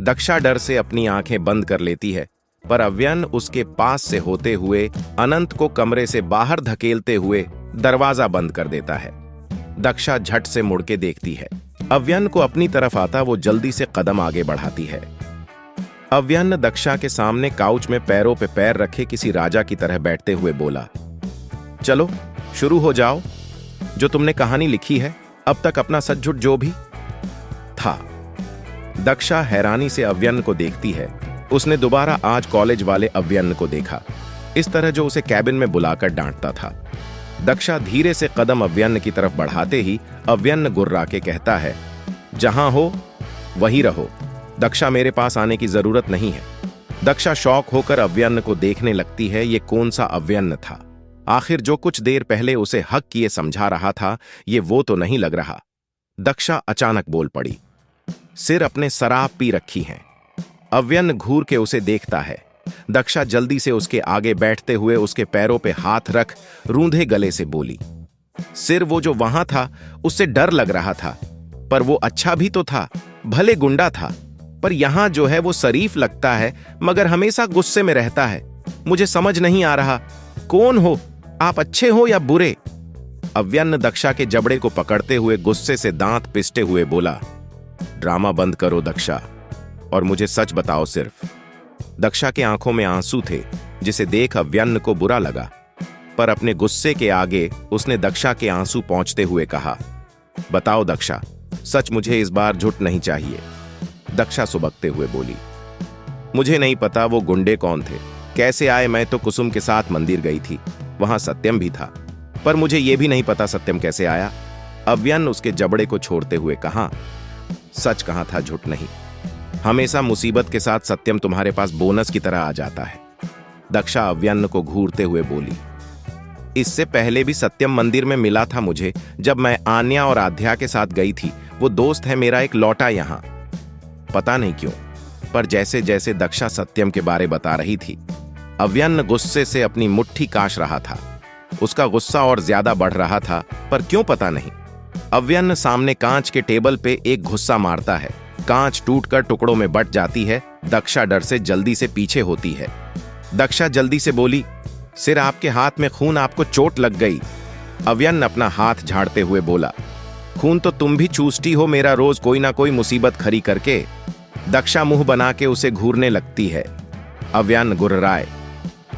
दक्षा डर से अपनी आंखें बंद कर लेती है, पर अव्यन्न उसके पास से होते हुए अनंत को कमरे से बाहर धकेलते हुए दरवाजा बंद कर देता है। दक्षा झट से मुड़ के देखती है। अव्यन्न को अपनी तरफ आता वो जल्दी से कदम आगे बढ़ाती है। अव्यन्न दक्षा के सामने काउच में पैरों पे पैर रखे किसी राजा की तरह बैठते हुए बोला, चलो शुरू हो जाओ, जो तुमने कहानी लिखी है अब तक अपना सच झूठ जो भी था। दक्षा हैरानी से अव्यन्न को देखती है। उसने दोबारा आज कॉलेज वाले अव्यन्न को देखा, इस तरह जो उसे कैबिन में बुलाकर डांटता था। दक्षा धीरे से कदम अव्यन्न की तरफ बढ़ाते ही अव्यन्न गुर्रा के कहता है, जहां हो वहीं रहो, दक्षा मेरे पास आने की जरूरत नहीं है। दक्षा शौक होकर अव्यन्न को देखने लगती है। ये कौन सा अव्यन्न था? आखिर जो कुछ देर पहले उसे हक किए समझा रहा था, ये वो तो नहीं लग रहा। दक्षा अचानक बोल पड़ी, सिर अपने शराब पी रखी हैं। अव्यन घूर के उसे देखता है। दक्षा जल्दी से उसके आगे बैठते हुए उसके पैरों पे हाथ रख रूंधे गले से बोली, सिर वो जो वहां था उससे डर लग रहा था, पर वो अच्छा भी तो था, भले गुंडा था, पर यहां जो है वो शरीफ लगता है, मगर हमेशा गुस्से में रहता है। मुझे समझ नहीं आ रहा, कौन हो आप, अच्छे हो या बुरे? अव्यन दक्षा के जबड़े को पकड़ते हुए गुस्से से दांत पिसते हुए बोला, ड्रामा बंद करो दक्षा, और मुझे सच बताओ सिर्फ। दक्षा के आंखों में आंसू थे, जिसे देख अव्यन को बुरा लगा, पर अपने गुस्से के आगे उसने दक्षा के आंसू पहुंचते हुए कहा, बताओ दक्षा, सच, मुझे इस बार झूठ नहीं चाहिए। दक्षा सुबकते हुए बोली, मुझे नहीं पता वो गुंडे कौन थे, कैसे आए, मैं तो कुसुम के साथ मंदिर गई थी, वहां सत्यम भी था, पर मुझे यह भी नहीं पता सत्यम कैसे आया। अव्यन उसके जबड़े को छोड़ते हुए कहा, सच कहा था, झूठ नहीं। हमेशा मुसीबत के साथ सत्यम तुम्हारे पास बोनस की तरह आ जाता है। दक्षा अव्यन को घूरते हुए बोली, इससे पहले भी सत्यम मंदिर में मिला था मुझे, जब मैं आन्या और आध्या के साथ गई थी। वो दोस्त है मेरा, एक लौटा यहां। पता नहीं क्यों, पर जैसे जैसे दक्षा सत्यम के बारे बता रही थी, अव्यन गुस्से से अपनी मुट्ठी काश रहा था। उसका गुस्सा और ज्यादा बढ़ रहा था, पर क्यों पता नहीं। अव्यन सामने कांच के टेबल पे एक घुस्सा मारता है, कांच टूटकर टुकड़ों में बट जाती है। दक्षा डर से जल्दी से पीछे होती है। दक्षा जल्दी से बोली, सिर आपके हाथ में खून, आपको चोट लग गई। अव्यन अपना हाथ झाड़ते हुए बोला, खून तो तुम भी चूसती हो मेरा रोज कोई ना कोई मुसीबत खड़ी करके। दक्षा मुंह बना के उसे घूरने लगती है। अव्यन गुर्राए,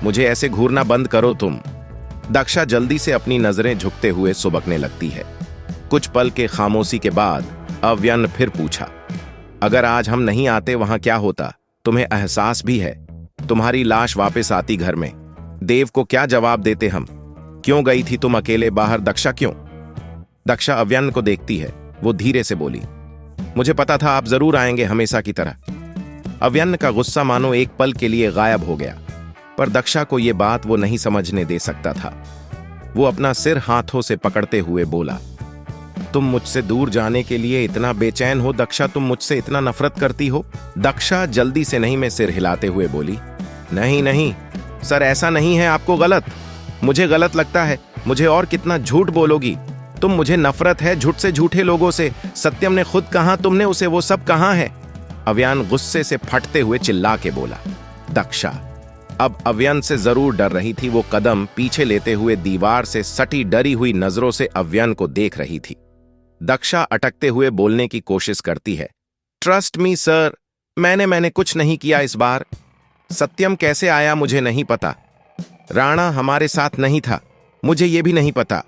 मुझे ऐसे घूरना बंद करो तुम। दक्षा जल्दी से अपनी नजरें झुकते हुए सुबकने लगती है। कुछ पल के खामोशी के बाद अव्यन फिर पूछा, अगर आज हम नहीं आते वहां क्या होता? तुम्हें एहसास भी है? तुम्हारी लाश वापस आती घर में, देव को क्या जवाब देते हम? क्यों गई थी तुम अकेले बाहर दक्षा, क्यों? दक्षा अव्यन को देखती है। वो धीरे से बोली, मुझे पता था आप जरूर आएंगे, हमेशा की तरह। अव्यन का गुस्सा मानो एक पल के लिए गायब हो गया, पर दक्षा को यह बात वो नहीं समझने दे सकता था। वो अपना सिर हाथों से पकड़ते हुए बोला, तुम मुझसे दूर जाने के लिए इतना बेचैन हो दक्षा? तुम मुझसे इतना नफरत करती हो? दक्षा जल्दी से नहीं में सिर हिलाते हुए बोली, नहीं नहीं सर, ऐसा नहीं है, आपको गलत, मुझे गलत लगता है। मुझे और कितना झूठ बोलोगी तुम? मुझे नफरत है झूठ से, झूठे लोगों से। सत्यम ने खुद कहा, तुमने उसे वो सब कहां है? अव्यन गुस्से से फटते हुए चिल्ला के बोला। दक्षा अब अव्यन से जरूर डर रही थी। वो कदम पीछे लेते हुए दीवार से सटी डरी हुई नजरों से अव्यन को देख रही थी। दक्षा अटकते हुए बोलने की कोशिश करती है, ट्रस्ट मी सर, मैंने कुछ नहीं किया इस बार। सत्यम कैसे आया मुझे नहीं पता। राणा हमारे साथ नहीं था, मुझे यह भी नहीं पता।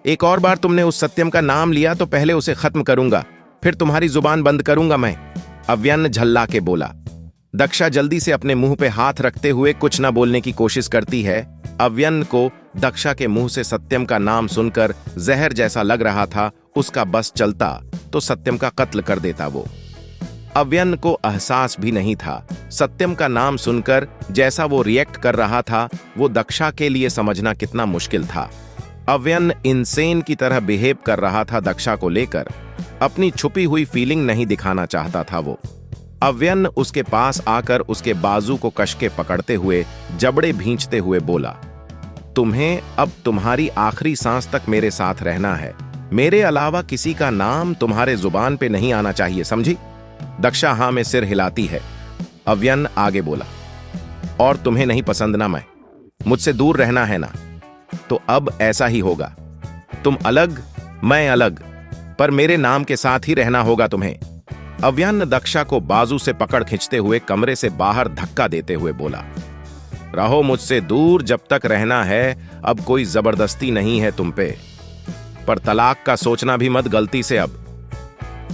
एक और बार तुमने उस सत्यम का नाम लिया तो पहले उसे खत्म करूंगा, फिर तुम्हारी जुबान बंद करूंगा मैं। अव्यन झल्ला के बोला। दक्षा जल्दी से अपने मुंह पे हाथ रखते हुए कुछ न बोलने की कोशिश करती है। अव्यन को दक्षा के मुंह से सत्यम का नाम सुनकर जहर जैसा लग रहा था। उसका बस चलता तो सत्यम का कत्ल कर देता वो। अव्यन को एहसास भी नहीं था। सत्यम का नाम सुनकर जैसा वो रिएक्ट कर रहा था, वो दक्षा के लिए समझना कितना मुश्किल था। अव्यन इनसेन की तरह बिहेव कर रहा था दक्षा को लेकर। अपनी छुपी हुई फीलिंग नहीं दिखाना चाहता था वो। अव्यन उसके पास आकर उसके बाजू को कस के पकड़ते हुए जबड़े भींचते हुए बोला, तुम्हें अब तुम्हारी आखिरी सांस तक मेरे साथ रहना है। मेरे अलावा किसी का नाम तुम्हारे जुबान पे नहीं आना चाहिए, समझी? दक्षा हां में सिर हिलाती है। अव्यन आगे बोला, और तुम्हें नहीं पसंद ना मैं, मुझसे दूर रहना है ना, तो अब ऐसा ही होगा। तुम अलग, मैं अलग, पर मेरे नाम के साथ ही रहना होगा तुम्हें। अव्यन दक्षा को बाजू से पकड़ खींचते हुए कमरे से बाहर धक्का देते हुए बोला, रहो मुझसे दूर जब तक रहना है। अब कोई जबरदस्ती नहीं है तुम पे, पर तलाक का सोचना भी मत गलती से अब।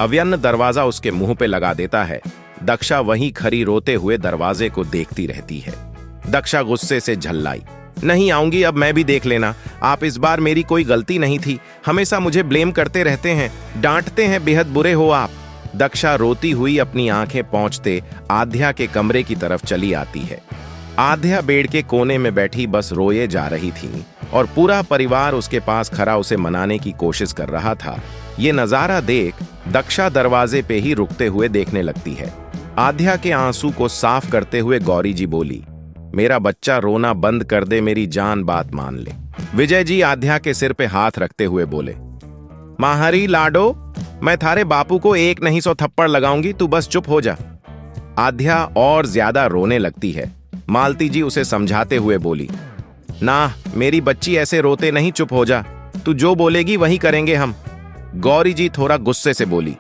अव्यन दरवाजा उसके मुंह पे लगा देता है। दक्षा वहीं खड़ी रोते हुए दरवाजे को देखती रहती है। दक्षा गुस्से से झल्लाई, नहीं आऊंगी अब, मैं भी देख लेना। आप इस बार मेरी कोई गलती नहीं थी, हमेशा मुझे ब्लेम करते रहते हैं, डांटते हैं, बेहद बुरे हो आप। दक्षा रोती हुई अपनी आंखें पोंछते आध्या के कमरे की तरफ चली आती है। आध्या बेड के कोने में बैठी बस रोए जा रही थी और पूरा परिवार उसके पास खड़ा उसे मनाने की कोशिश कर रहा था। ये नजारा देख दक्षा दरवाजे पे ही रुकते हुए देखने लगती है। आध्या के आंसू को साफ करते हुए गौरी जी बोली, मेरा बच्चा रोना बंद कर दे, मेरी जान बात मान ले। विजय जी आध्या के सिर पे हाथ रखते हुए बोले, माहरी लाडो, मैं थारे बापू को 1 नहीं 100 थप्पड़ लगाऊंगी, तू बस चुप हो जा। आध्या और ज्यादा रोने लगती है। मालती जी उसे समझाते हुए बोली, ना मेरी बच्ची ऐसे रोते नहीं, चुप हो जा, तू जो बोलेगी वही करेंगे हम। गौरी जी थोड़ा गुस्से से बोली,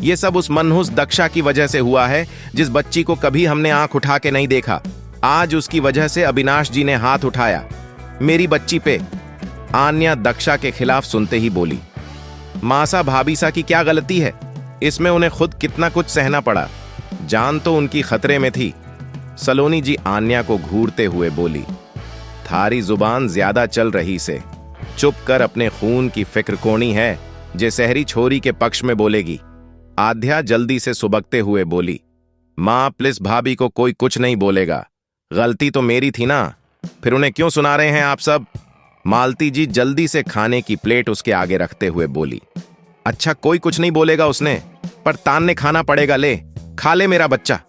ये सब उस मनहूस दक्षा की वजह से हुआ है, जिस बच्ची को कभी हमने आंख उठा के नहीं देखा। आज उसकी वजह से अविनाश जी ने हाथ उठाया मेरी बच्ची पे। आन्या दक्षा के खिलाफ सुनते ही बोली, मासा भाभी सा की क्या गलती है, इसमें उन्हें खुद कितना कुछ सहना पड़ा, जान तो उनकी खतरे में थी। सलोनी जी आन्या को घूरते हुए बोली, थारी जुबान ज्यादा चल रही से, चुप कर, अपने खून की फिक्र कोनी है जे सहरी छोरी के पक्ष में बोलेगी। आध्या जल्दी से सुबकते हुए बोली, मां प्लीज, भाभी को कोई कुछ नहीं बोलेगा, गलती तो मेरी थी ना, फिर उन्हें क्यों सुना रहे हैं आप सब। मालती जी जल्दी से खाने की प्लेट उसके आगे रखते हुए बोली, अच्छा कोई कुछ नहीं बोलेगा उसने, पर तान ने खाना पड़ेगा, ले खा ले मेरा बच्चा।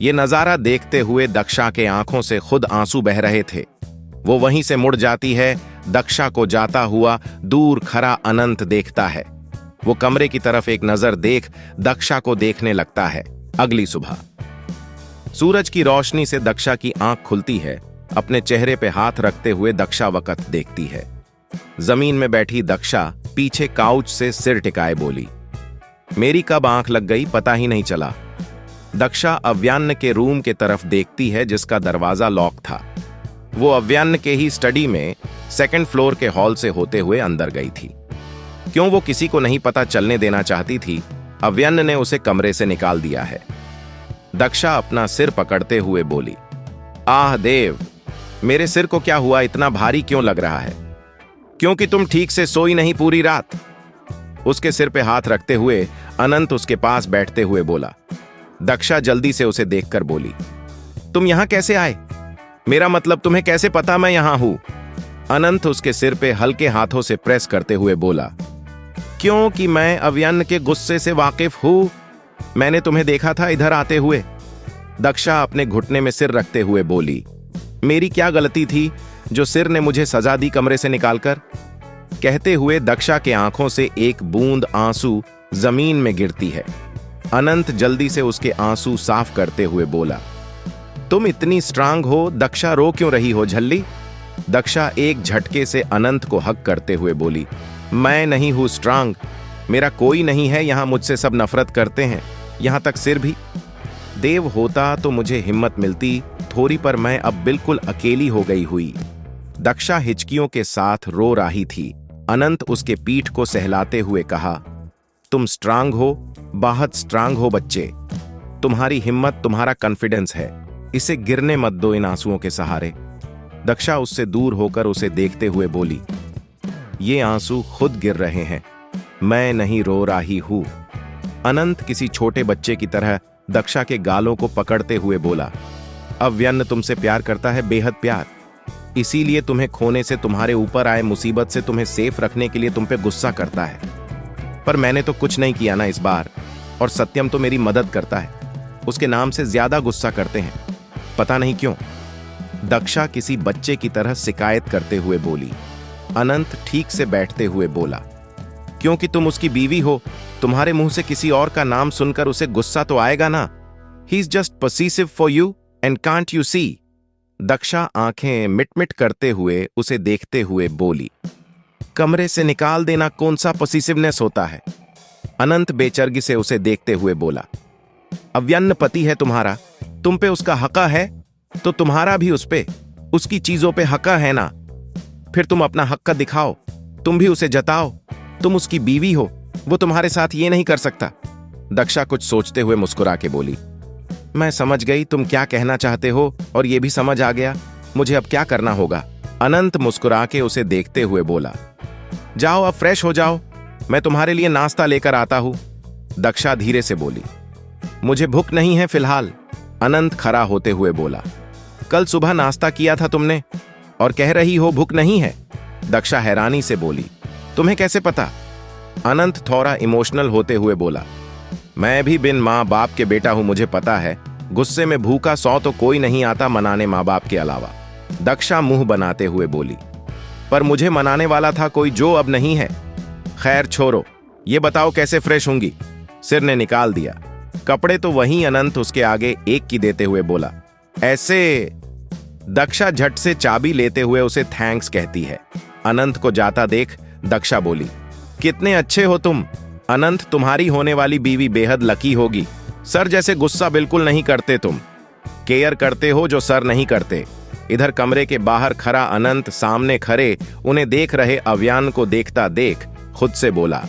ये नजारा देखते हुए दक्षा के आंखों से खुद आंसू बह रहे थे। वो वहीं से मुड़ जाती है। दक्षा को जाता हुआ दूर खड़ा अनंत देखता है। वो कमरे की तरफ एक नजर देख दक्षा को देखने लगता है। अगली सुबह सूरज की रोशनी से दक्षा की आंख खुलती है। अपने चेहरे पे हाथ रखते हुए दक्षा वक़्त देखती है। जमीन में बैठी दक्षा पीछे काउच से सिर टिकाए बोली, मेरी कब आंख लग गई पता ही नहीं चला। दक्षा अव्यान्न के रूम के तरफ देखती है जिसका दरवाजा लॉक था। वो अव्यान्न के ही स्टडी में 2nd फ्लोर के हॉल से होते हुए अंदर गई थी। क्यों वो किसी को नहीं पता चलने देना चाहती थी, अव्यान्न ने उसे कमरे से निकाल दिया है। दक्षा अपना सिर पकड़ते हुए बोली, आह देव, मेरे सिर को क्या हुआ, इतना भारी क्यों लग रहा है, क्योंकि तुम ठीक से सोई नहीं पूरी रात। उसके सिर पे हाथ रखते हुए अनंत उसके पास बैठते हुए बोला। दक्षा जल्दी से उसे देखकर बोली, तुम यहां कैसे आए, मेरा मतलब तुम्हें कैसे पता मैं यहां हूं। अनंत उसके सिर पे हल्के हाथों से प्रेस करते हुए बोला, क्योंकि मैं अव्यन्न के गुस्से से वाकिफ हूं, मैंने तुम्हें देखा था इधर आते हुए। दक्षा अपने घुटने में सिर रखते हुए बोली, मेरी क्या गलती थी जो सिर ने मुझे सजा दी कमरे से निकालकर। कहते हुए दक्षा के आंखों से एक बूंद आंसू जमीन में गिरती है। अनंत जल्दी से उसके आंसू साफ करते हुए बोला, तुम इतनी स्ट्रांग हो, दक्षा रो क्यों रही हो झल्ली। दक्षा एक झटके से अनंत को हक करते हुए बोली, मैं नहीं हूं स्ट्रांग, मेरा कोई नहीं है यहां, मुझसे सब नफरत करते हैं, यहां तक सिर भी। देव होता तो मुझे हिम्मत मिलती थोड़ी, पर मैं अब बिल्कुल अकेली हो गई हुई। दक्षा हिचकियों के साथ रो रही थी। अनंत उसके पीठ को सहलाते हुए कहा, तुम स्ट्रांग हो, बहुत स्ट्रांग हो बच्चे, तुम्हारी हिम्मत, तुम्हारा कॉन्फिडेंस है, इसे गिरने मत दो इन आंसुओं के सहारे। दक्षा उससे दूर होकर उसे देखते हुए बोली, ये आंसू खुद गिर रहे हैं, मैं नहीं रो रही हूं। अनंत किसी छोटे बच्चे की तरह दक्षा के गालों को पकड़ते हुए बोला, अव्यन्न तुमसे प्यार करता है, बेहद प्यार, इसीलिए तुम्हें खोने से, तुम्हारे ऊपर आए मुसीबत से तुम्हें सेफ रखने के लिए तुम पे गुस्सा करता है। पर मैंने तो कुछ नहीं किया ना इस बार, और सत्यम तो मेरी मदद करता है, उसके नाम से ज्यादा गुस्सा करते हैं, पता नहीं क्यों। दक्षा किसी बच्चे की तरह शिकायत करते हुए बोली। अनंत ठीक से बैठते हुए बोला, क्योंकि तुम उसकी बीवी हो, तुम्हारे मुंह से किसी और का नाम सुनकर उसे गुस्सा तो आएगा ना। He is just possessive for you and can't you see. Daksha आंखें मिट-मिट करते हुए उसे देखते हुए बोली, कमरे से निकाल देना कौन सा पसेसिवनेस होता है। अनंत बेचर्गी से उसे देखते हुए बोला, अव्यन्न पति है तुम्हारा, तुम पे उसका हका है तो तुम्हारा भी उस पे, उसकी चीजों पे हका है ना, फिर तुम अपना हक्का दिखाओ, तुम भी उसे जताओ, तुम उसकी बीवी हो, वो तुम्हारे साथ ये नहीं कर सकता। दक्षा कुछ सोचते हुए मुस्कुरा के बोली, मैं समझ गई तुम क्या कहना चाहते हो, और ये भी समझ आ गया मुझे अब क्या करना होगा। अनंत मुस्कुरा के उसे देखते हुए बोला, जाओ अब फ्रेश हो जाओ, मैं तुम्हारे लिए नाश्ता लेकर आता हूं। दक्षा धीरे से बोली, मुझे भूख नहीं है फिलहाल। अनंत खड़ा होते हुए बोला, कल सुबह नाश्ता किया था तुमने और कह रही हो भूख नहीं है? दक्षा हैरानी से बोली। तुम्हें कैसे पता? अनंत थोड़ा इमोशनल होते हुए बोला। मैं भी बिन माँ बाप के बेटा हूं, मुझे पता है। गुस्से में भूखा 100 तो कोई नहीं आता मनाने माँ बाप के अलावा। दक्षा मुंह बनाते हुए बोली। पर मुझे मनाने वाला था कोई जो अब नहीं है। खैर छोड़ो, ये बताओ कैसे फ्रेश होंगी? सिर ने निकाल दिया। कपड़े तो वहीं। अनंत उसके आगे एक की देते हुए बोला। ऐसे? दक्षा झट से चाबी लेते हुए उसे थैंक्स कहती है। अनंत को जाता देख दक्षा बोली। कितने अच्छे हो तुम। अनंत, तुम्हारी होने वाली बीवी बेहद लकी होगी। सर जैसे गुस्सा बिल्कुल नहीं करते तुम। केयर करते हो जो सर नहीं करते। इधर कमरे के बाहर खड़ा अनंत सामने खड़े उन्हें देख रहे अव्यान को देखता देख खुद से बोला।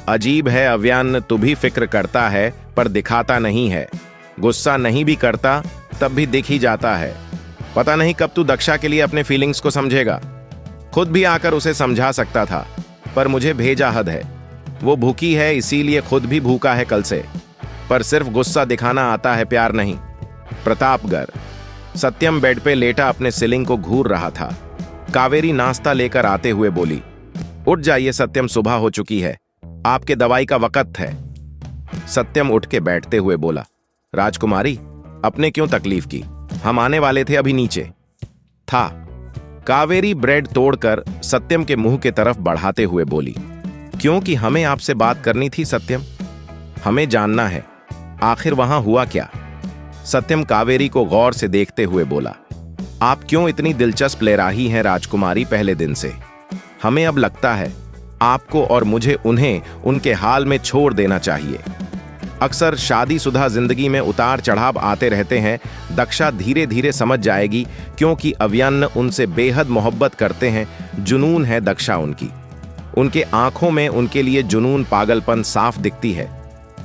अजीब है अव्यान, तू भी फिक्र करता है पर दिखाता नहीं है। गुस्सा नहीं भी करता तब भी दिख ही जाता है। पता नहीं कब तू दक्षा के लिए अपने फीलिंग्स को समझेगा। खुद भी आकर उसे समझा सकता था पर मुझे भेजा हद है। वो भूखी है इसीलिए खुद भी भूखा है कल से। पर सिर्फ गुस्सा दिखाना आता है, प्यार नहीं। प्रतापगढ़। सत्यम बेड पे लेटा अपने सीलिंग को घूर रहा था। कावेरी नाश्ता लेकर आते हुए बोली। उठ जाइए सत्यम, सुबह हो चुकी है। आपके दवाई का वक्त है। सत्यम उठ के बैठते हुए बोला। राजकुमारी, अपने क्यों तकलीफ की? हम आने वाले थे अभी नीचे। था। कावेरी ब्रेड तोड़कर सत्यम के मुंह के तरफ बढ़ाते हुए बोली। क्योंकि हमें आपसे बात करनी थी सत्यम। हमें जानना है आखिर वहां हुआ क्या। सत्यम कावेरी को गौर से देखते हुए बोला। आप क्यों इतनी दिलचस्प ले रही हैं राजकुमारी पहले दिन से? हमें अब लगता है आपको और मुझे उन्हें उनके हाल में छोड़ देना चाहिए। अक्सर शादीशुदा जिंदगी में उतार चढ़ाव आते रहते हैं। दक्षा धीरे धीरे समझ जाएगी क्योंकि अव्यन्न उनसे बेहद मोहब्बत करते हैं। जुनून है दक्षा उनकी। उनके आंखों में उनके लिए जुनून पागलपन साफ दिखती है।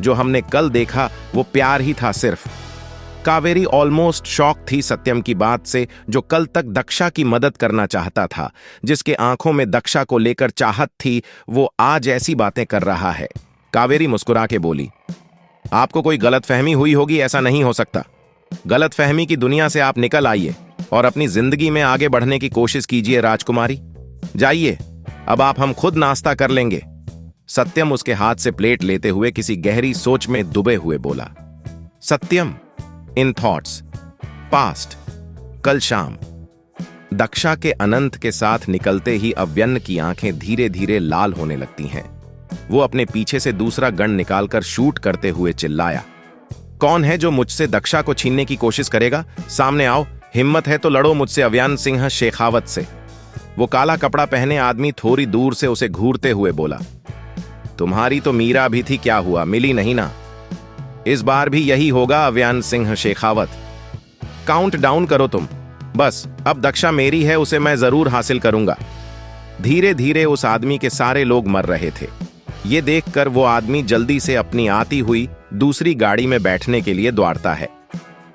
जो हमने कल देखा वो प्यार ही था सिर्फ। कावेरी ऑलमोस्ट शॉक थी सत्यम की बात से, जो कल तक दक्षा की मदद करना चाहता था। जिसके आंखों में दक्षा को लेकर चाहत थी वो आज ऐसी बातें कर रहा है। कावेरी मुस्कुरा के बोली। आपको कोई गलतफहमी हुई होगी, ऐसा नहीं हो सकता। गलतफहमी की दुनिया से आप निकल आइए और अपनी जिंदगी में आगे बढ़ने की कोशिश कीजिए राजकुमारी। जाइए, अब हम खुद नाश्ता कर लेंगे। सत्यम उसके हाथ से प्लेट लेते हुए किसी गहरी सोच में डूबे हुए बोला। सत्यम इन थॉट्स पास्ट। कल शाम दक्षा के अनंत के साथ निकलते ही अव्यन्न की आंखें धीरे धीरे लाल होने लगती हैं। वो अपने पीछे से दूसरा गन निकालकर शूट करते हुए चिल्लाया। कौन है जो मुझसे दक्षा को छीनने की कोशिश करेगा? सामने आओ, हिम्मत है तो लड़ो मुझसे अव्यान सिंह शेखावत से। वो काला कपड़ा पहने आदमी थोड़ी दूर से उसे घूरते हुए बोला। तुम्हारी तो मीरा भी थी, क्या हुआ? मिली नहीं ना? इस बार भी यही होगा अव्यान सिंह शेखावत। काउंट डाउन करो तुम। बस अब दक्षा मेरी है, उसे मैं जरूर हासिल करूंगा। धीरे धीरे उस आदमी के सारे लोग मर रहे थे। ये देखकर वो आदमी जल्दी से अपनी आती हुई दूसरी गाड़ी में बैठने के लिए दौड़ता है।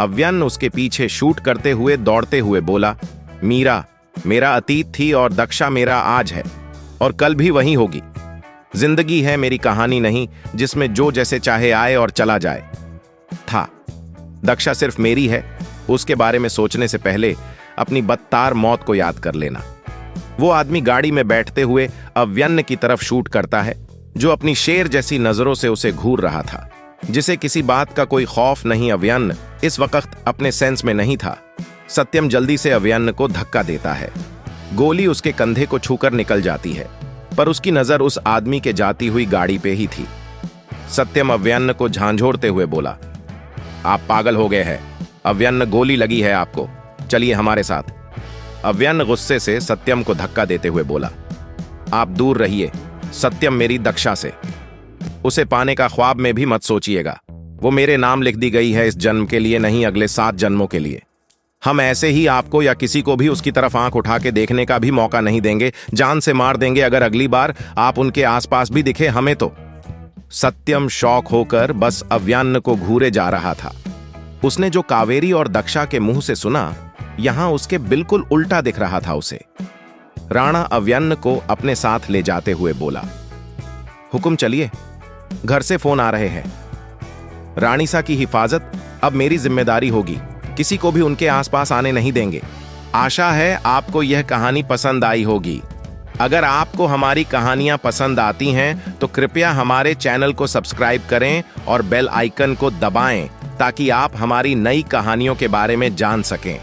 अव्यन्न उसके पीछे शूट करते हुए दौड़ते हुए बोला। मीरा मेरा अतीत थी और दक्षा मेरा आज है और कल भी वही होगी। जिंदगी है मेरी कहानी नहीं जिसमें जो जैसे चाहे आए और चला जाए। था। दक्षा सिर्फ मेरी है। उसके बारे में सोचने से पहले अपनी बदतार मौत को याद कर लेना। वो आदमी गाड़ी में बैठते हुए अव्यन्न की तरफ शूट करता है, जो अपनी शेर जैसी नजरों से उसे घूर रहा था, जिसे किसी बात का कोई खौफ नहीं। अव्यन्न इस वक्त अपने सेंस में नहीं था। सत्यम जल्दी से अव्यन्न को धक्का देता है। गोली उसके कंधे को छूकर निकल जाती है, पर उसकी नजर उस आदमी के जाती हुई गाड़ी पे ही थी। सत्यम अव्यन्न को झांझोड़ते हुए बोला। आप पागल हो गए हैं अव्यन्न, गोली लगी है आपको, चलिए हमारे साथ। अव्यन्न गुस्से से सत्यम को धक्का देते हुए बोला। आप दूर रहिए सत्यम मेरी दक्षा से। उसे पाने का ख्वाब में भी मत सोचिएगा। वो मेरे नाम लिख दी गई है, इस जन्म के लिए नहीं, अगले 7 जन्मों के लिए। हम ऐसे ही आपको या किसी को भी उसकी तरफ आंख उठा के देखने का भी मौका नहीं देंगे। जान से मार देंगे अगर अगली बार आप उनके आसपास भी दिखे हमें तो। सत्यम शौक होकर बस अव्यन्न को घूरे जा रहा था। उसने जो कावेरी और दक्षा के मुंह से सुना, यहां उसके बिल्कुल उल्टा दिख रहा था उसे। राणा अव्यन्न को अपने साथ ले जाते हुए बोला। हुक्म चलिए, घर से फोन आ रहे हैं। रानीसा की हिफाजत अब मेरी जिम्मेदारी होगी। किसी को भी उनके आसपास आने नहीं देंगे। आशा है आपको यह कहानी पसंद आई होगी। अगर आपको हमारी कहानियां पसंद आती हैं तो कृपया हमारे चैनल को सब्सक्राइब करें और बेल आइकन को दबाएं ताकि आप हमारी नई कहानियों के बारे में जान सकें।